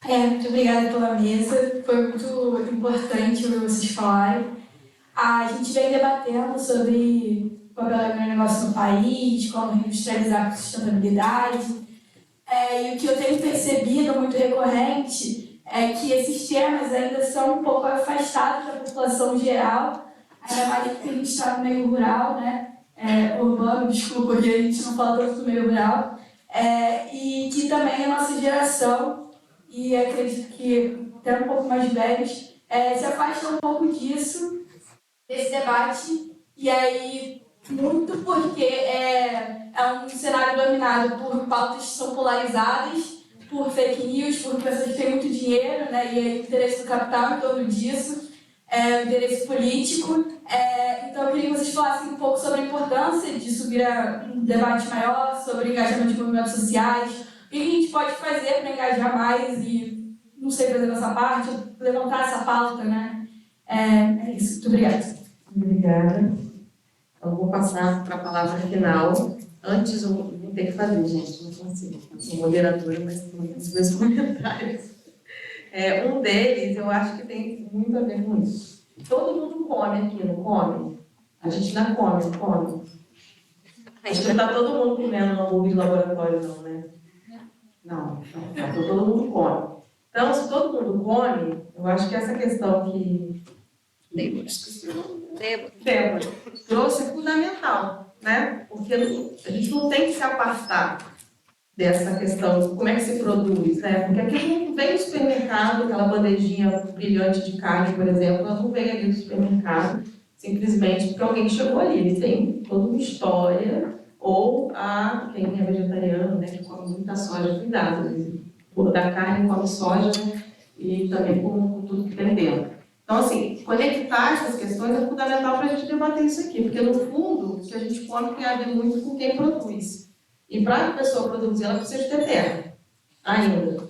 Muito obrigada pela mesa, foi muito importante ouvir vocês falarem. A gente vem debatendo sobre o papel do agronegócio no país, como reindustrializar com sustentabilidade. E o que eu tenho percebido muito recorrente é que esses temas ainda são um pouco afastados da população geral, ainda mais porque a gente está no meio rural, né? Urbano, desculpa, porque a gente não fala tanto do meio rural. E que também a nossa geração, e acredito que até um pouco mais velhos, se afasta um pouco disso, desse debate, e aí muito porque é um cenário dominado por pautas que são polarizadas, por fake news, por pessoas que têm muito dinheiro, né, e o interesse do capital em torno disso, o interesse político. Então eu queria que vocês falassem um pouco sobre a importância disso virar um debate maior, sobre o engajamento de movimentos sociais, o que a gente pode fazer para engajar mais e, não sei, fazer nossa parte, levantar essa pauta, né? É isso. Muito obrigada. Obrigada. Eu vou passar para a palavra final. Antes, eu vou ter que fazer, gente, não consigo. Eu sou moderadora, mas tenho os meus comentários. Um deles, eu acho que tem muito a ver com isso. Todo mundo come aqui, não come? A gente não come, não come? Acho que não está todo mundo comendo no hambúrguer de laboratório, não, né? Não, todo mundo come. Então, se todo mundo come, eu acho que essa questão que Débora trouxe é fundamental, né? Porque a gente não tem que se apartar dessa questão de como é que se produz, né? Porque aquilo não vem do supermercado, aquela bandejinha brilhante de carne, por exemplo, ela não vem ali do supermercado simplesmente porque alguém chegou ali. Ele tem toda uma história, ou quem é vegetariano, né, que come muita soja, cuidado, da carne come soja, né, e também com tudo que tem dentro. Então, assim, conectar essas questões é fundamental para a gente debater isso aqui, porque, no fundo, o que a gente come tem a ver muito com quem produz. E para a pessoa produzir, ela precisa ter terra, ainda.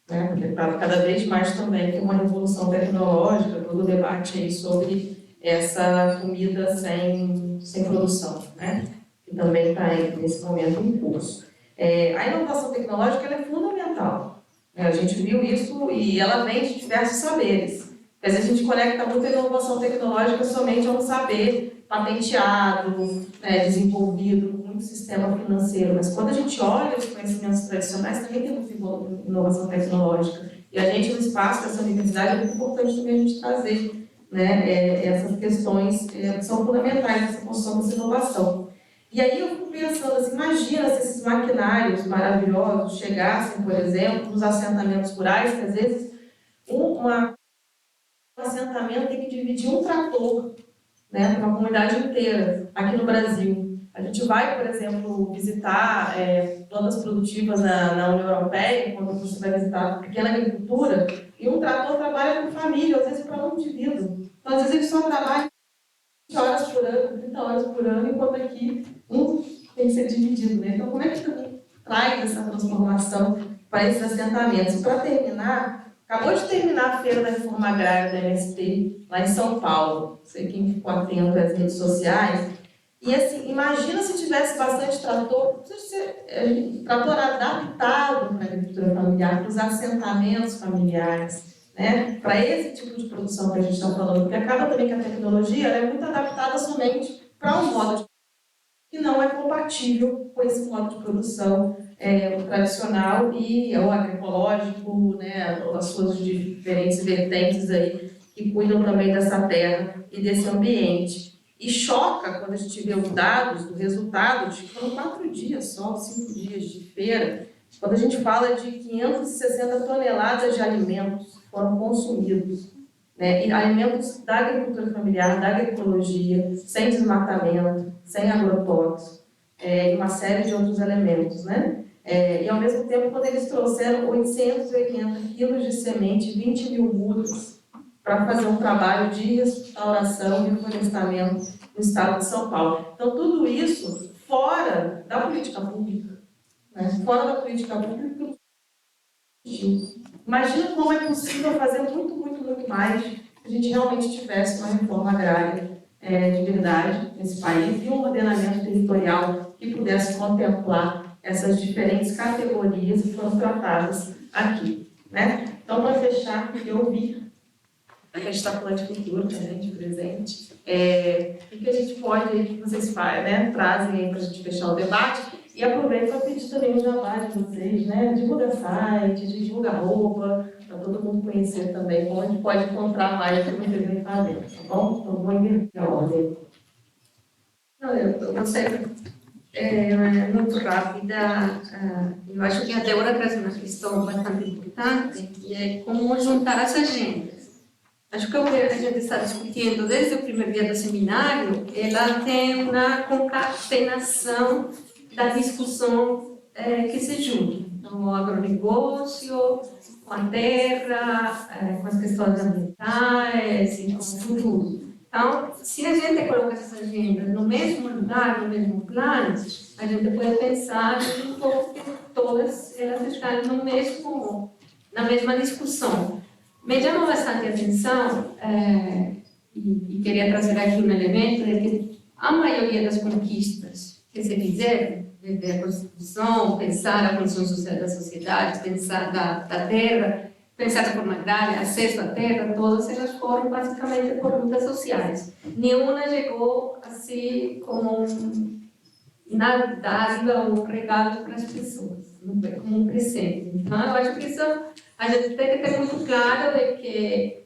Né? Porque cada vez mais também tem uma revolução tecnológica, todo o debate aí sobre essa comida sem produção, né? Que também está nesse momento em curso. A inovação tecnológica ela é fundamental. A gente viu isso e ela vem de diversos saberes. Às vezes a gente conecta muito a inovação tecnológica somente a um saber patenteado, desenvolvido, muito sistema financeiro. Mas quando a gente olha os conhecimentos tradicionais, também tem muita inovação tecnológica. E a gente, no espaço dessa universidade, é muito importante também a gente trazer, né, essas questões que são fundamentais nessa construção dessa inovação. E aí eu fico pensando assim, imagina se esses maquinários maravilhosos chegassem, por exemplo, nos assentamentos rurais, que às vezes um assentamento tem que dividir um trator, né, para uma comunidade inteira, aqui no Brasil. A gente vai, por exemplo, visitar plantas produtivas na União Europeia, quando você vai visitar pequena agricultura, e um trator trabalha com família, às vezes para um indivíduo. Então, às vezes ele só trabalha 20 horas por ano, 30 horas por ano, enquanto aqui tem que ser dividido, né? Então, como é que também traz essa transformação para esses assentamentos? Para terminar, acabou de terminar a Feira da Reforma Agrária da MST, lá em São Paulo. Não sei quem ficou atento às redes sociais. E assim, imagina se tivesse bastante trator, precisa ser trator adaptado para a agricultura familiar, para os assentamentos familiares, né? Para esse tipo de produção que a gente está falando, porque acaba também que a tecnologia ela é muito adaptada somente para um modo de que não é compatível com esse modo de produção tradicional e o agroecológico, né, as suas diferentes vertentes aí que cuidam também dessa terra e desse ambiente. E choca quando a gente vê os dados do resultado, de que foram 4 dias só, 5 dias de feira, quando a gente fala de 560 toneladas de alimentos que foram consumidos, né? E alimentos da agricultura familiar, da agroecologia, sem desmatamento, sem agrotóxicos, e uma série de outros elementos, né? E ao mesmo tempo, quando eles trouxeram 880 quilos de semente, 20 mil mudas, para fazer um trabalho de restauração e reflorestamento no estado de São Paulo. Então, tudo isso fora da política pública, né? Fora da política pública. Imagina como é possível fazer muito, muito, muito mais se a gente realmente tivesse uma reforma agrária de verdade nesse país e um ordenamento territorial que pudesse contemplar essas diferentes categorias que foram tratadas aqui, né? Então, para fechar, eu vi a gente está falando de futuro também, de presente. O que a gente pode, aí, que vocês fazem, né, trazem aí para a gente fechar o debate. E aproveito para pedir também o jabá de vocês, né? Divulga site, divulga roupa, para todo mundo conhecer também onde pode encontrar mais o que vocês vêm fazer, tá bom? Então, vou inverter a ordem. Eu vou ser muito rápida. Eu acho que a Débora traz uma questão bastante importante, e é como juntar as agendas. Acho que o que a gente está discutindo desde o primeiro dia do seminário, ela tem uma concatenação da discussão que se junta. Então, o agronegócio, com a terra, com as questões ambientais e com o futuro. Então, se a gente coloca essas agendas no mesmo lugar, no mesmo plano, a gente pode pensar um pouco que todas elas estão na mesma discussão. Me chama bastante atenção, e queria trazer aqui um elemento, de que a maioria das conquistas que se fizeram, desde a Constituição, pensar a função social da sociedade, pensar da terra, pensar a forma agrária, acesso à terra, todas elas foram basicamente por lutas sociais. Nenhuma chegou assim como uma dádiva ou um regalo para as pessoas, não foi como um presente. Então, eu acho que isso a gente tem que ter muito claro de que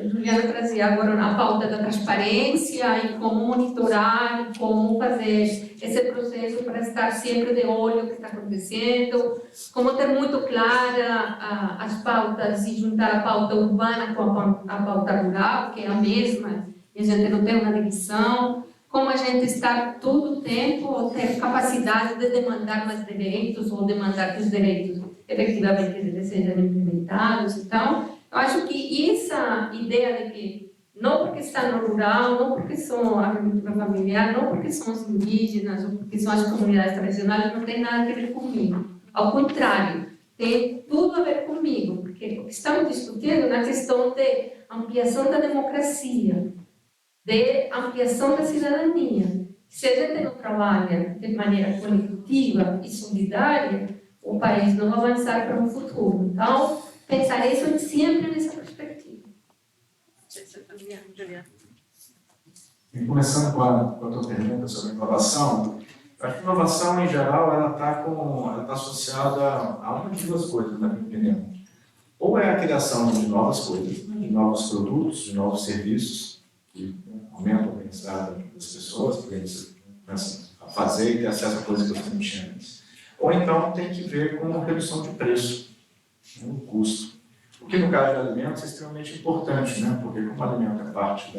Juliana trazia agora a pauta da transparência e como monitorar, como fazer esse processo para estar sempre de olho no que está acontecendo, como ter muito clara as pautas e juntar a pauta urbana com a pauta rural, que é a mesma, e a gente não tem uma divisão, como a gente está todo o tempo ou ter capacidade de demandar mais direitos ou demandar que os direitos efetivamente sejam implementados. Então, eu acho que essa ideia de que não porque está no rural, não porque são a agricultura familiar, não porque são os indígenas ou porque são as comunidades tradicionais, não tem nada a ver comigo. Ao contrário, tem tudo a ver comigo, porque o que estamos discutindo na questão de ampliação da democracia, de ampliação da cidadania. Se a gente não trabalha de maneira coletiva e solidária, o país não vai avançar para um futuro. Então, pensar isso sempre nessa perspectiva. E começando com a tua pergunta sobre inovação, eu acho que inovação, em geral, ela está associada a uma de duas coisas, na minha opinião. Ou é a criação de novas coisas, de novos produtos, de novos serviços, que aumentam o bem-estar das pessoas, porque eles começam a fazer e ter acesso a coisas que você não tinha antes. Ou então tem que ver com a redução de preço, o custo. O que no caso de alimentos é extremamente importante, né? Porque como o alimento é parte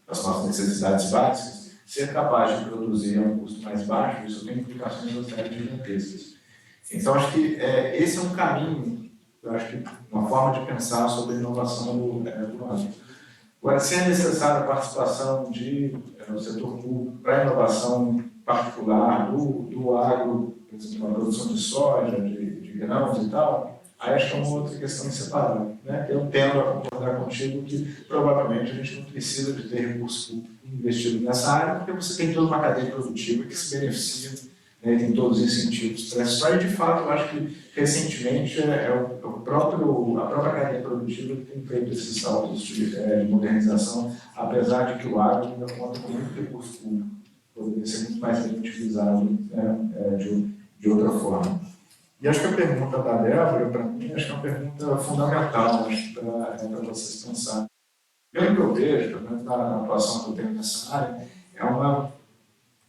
das nossas necessidades básicas, ser capaz de produzir a um custo mais baixo, isso tem implicações sociais gigantescas. Então acho que esse é um caminho, eu acho que uma forma de pensar sobre a inovação do ano. Agora, se é necessária a participação do setor público para a inovação particular do agro, por exemplo, na produção de soja, de grãos e tal, aí acho que é uma outra questão separada. Né? Eu tendo a concordar contigo que provavelmente a gente não precisa de ter recurso público investido nessa área, porque você tem toda uma cadeia produtiva que se beneficia, né, tem todos os incentivos para essa história. E, de fato, eu acho que recentemente a própria cadeia produtiva que tem feito esses saltos de modernização, apesar de que o agro ainda conta com muito recurso público, poderia ser muito mais bem utilizado, né, de outra forma. E acho que a pergunta da Débora, para mim, acho que é uma pergunta fundamental para vocês pensarem. Pelo que eu vejo, né, na atuação que eu tenho nessa área,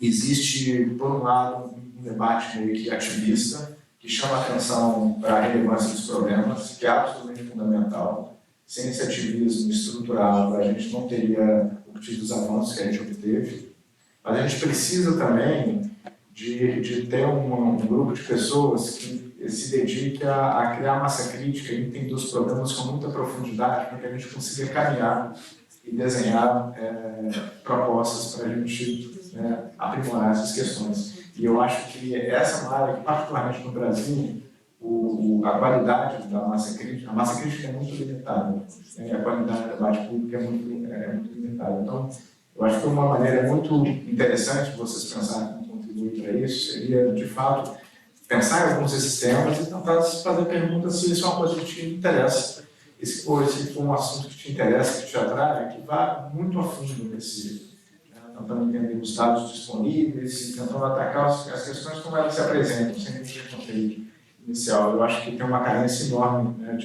existe, por um lado, um debate meio que ativista, que chama atenção para a relevância dos problemas, que é absolutamente fundamental. Sem esse ativismo estruturado, a gente não teria obtido os avanços que a gente obteve. Mas a gente precisa também de ter um grupo de pessoas que se dedique a criar massa crítica e entender os problemas com muita profundidade, para que a gente consiga caminhar e desenhar propostas para a gente aprimorar essas questões. E eu acho que essa é uma área que, particularmente no Brasil, a qualidade da massa crítica é muito limitada, né? A qualidade do debate público é muito limitada. Então, eu acho que uma maneira muito interessante de vocês pensarem como contribuir para isso seria, de fato, pensar em alguns desses temas e tentar fazer perguntas se isso é uma coisa que te interessa. E se for um assunto que te interessa, que te atrai, que vá muito a fundo nesse, tentando entender os dados disponíveis e tentando atacar as questões como elas se apresentam, sem nenhum conteúdo inicial. Eu acho que tem uma carência enorme, né,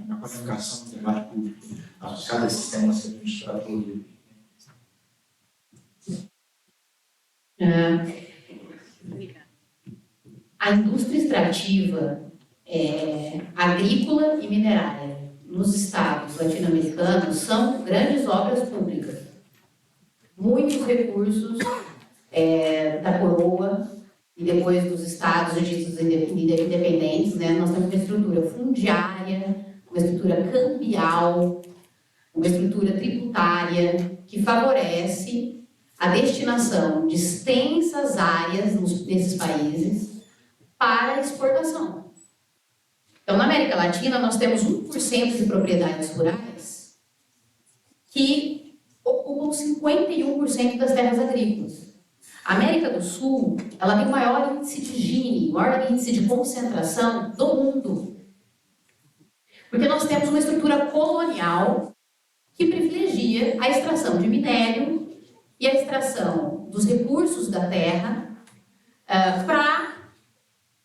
na qualificação do debate público associado a esses temas que a gente tratou aqui. A indústria extrativa agrícola e minerária nos estados latino-americanos são grandes obras públicas. Muitos recursos da coroa e depois dos estados independentes, né? Nós temos uma estrutura fundiária, uma estrutura cambial, uma estrutura tributária que favorece a destinação de extensas áreas nesses países para exportação. Então, na América Latina, nós temos 1% de propriedades rurais que ocupam 51% das terras agrícolas. A América do Sul, ela tem o maior índice de Gini, o maior índice de concentração do mundo. Porque nós temos uma estrutura colonial que privilegia a extração de minério e a extração dos recursos da terra para,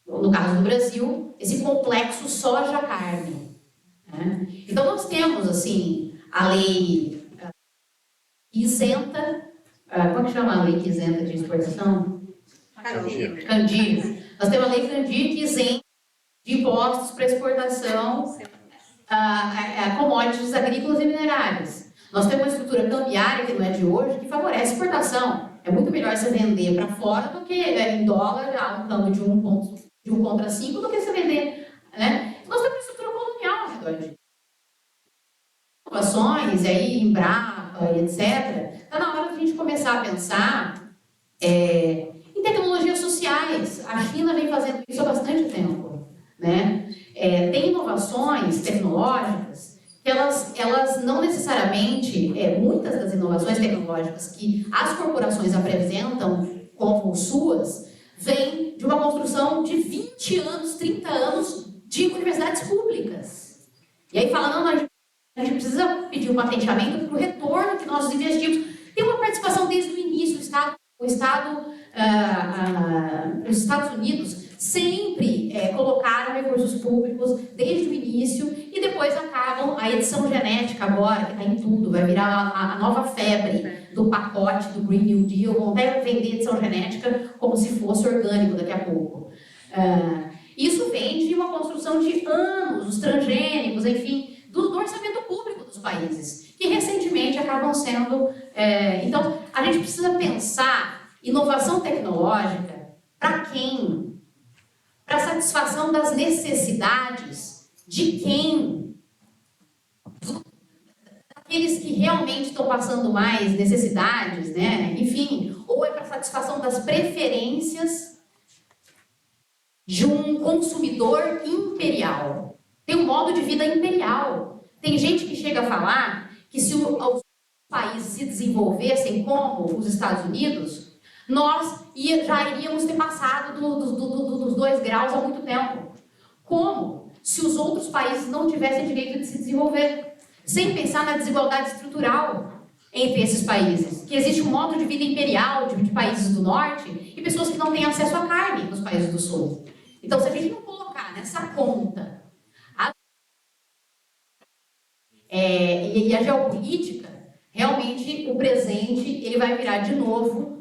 no caso do Brasil, esse complexo soja-carne. Né? Então, nós temos, assim, a lei que isenta, como é que chama a lei que isenta de exportação? Candir. Nós temos a lei Candir que isenta de impostos para exportação commodities agrícolas e minerárias. Nós temos uma estrutura cambiária, que não é de hoje, que favorece exportação. É muito melhor você vender para fora do que em dólar, um câmbio de 1 contra 5, do que você vender. Né? Nós temos uma estrutura colonial ao redor disso. Inovações, aí, Embrapa, etc. Está na hora de a gente começar a pensar em tecnologias sociais. A China vem fazendo isso há bastante tempo. Né? Tem inovações tecnológicas que elas não necessariamente, muitas das inovações tecnológicas que as corporações apresentam como suas, vêm de uma construção de 20 anos, 30 anos de universidades públicas. E aí falando, a gente precisa pedir um patenteamento para o retorno que nós investimos. Tem uma participação desde o início, os Estados Unidos sempre colocaram recursos públicos desde o início e depois acabam a edição genética agora, que está em tudo, vai virar a nova febre do pacote do Green New Deal, vão até vender edição genética como se fosse orgânico daqui a pouco. Isso vem de uma construção de anos, os transgênicos, enfim, do orçamento público dos países, que recentemente acabam sendo... Então, a gente precisa pensar inovação tecnológica para quem? Para a satisfação das necessidades de quem? Daqueles que realmente estão passando mais necessidades, né? Enfim, ou é para a satisfação das preferências de um consumidor imperial. Tem um modo de vida imperial. Tem gente que chega a falar que se os países se desenvolvessem como os Estados Unidos, nós já iríamos ter passado dos 2 graus há muito tempo. Como? Se os outros países não tivessem direito de se desenvolver. Sem pensar na desigualdade estrutural entre esses países. Que existe um modo de vida imperial de países do norte e pessoas que não têm acesso à carne nos países do sul. Então, se a gente não colocar nessa conta e a geopolítica, realmente o presente ele vai virar de novo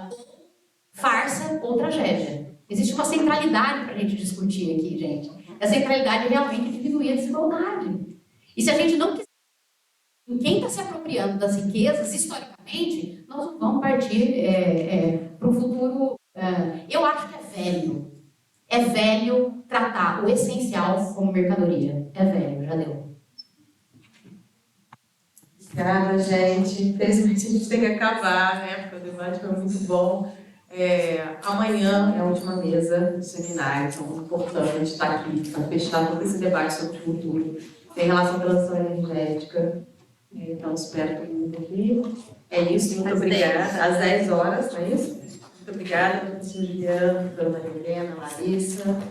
ou farsa ou tragédia. Existe uma centralidade para a gente discutir aqui, gente. A centralidade é realmente diminuir a desigualdade. E se a gente não quiser, quem está se apropriando das riquezas, historicamente, nós não vamos partir para o futuro. Eu acho que é velho. É velho tratar o essencial como mercadoria. É velho, já deu. Obrigada, gente. Infelizmente a gente tem que acabar, né? Porque o debate foi muito bom. Amanhã é a última mesa do seminário, então é importante estar aqui para fechar todo esse debate sobre o futuro. Tem relação à transição energética. Então, espero todo mundo aqui. É isso, muito obrigada. Às 10 horas, não é isso? Muito obrigada, professor Juliano, professora Maria Helena, Larissa.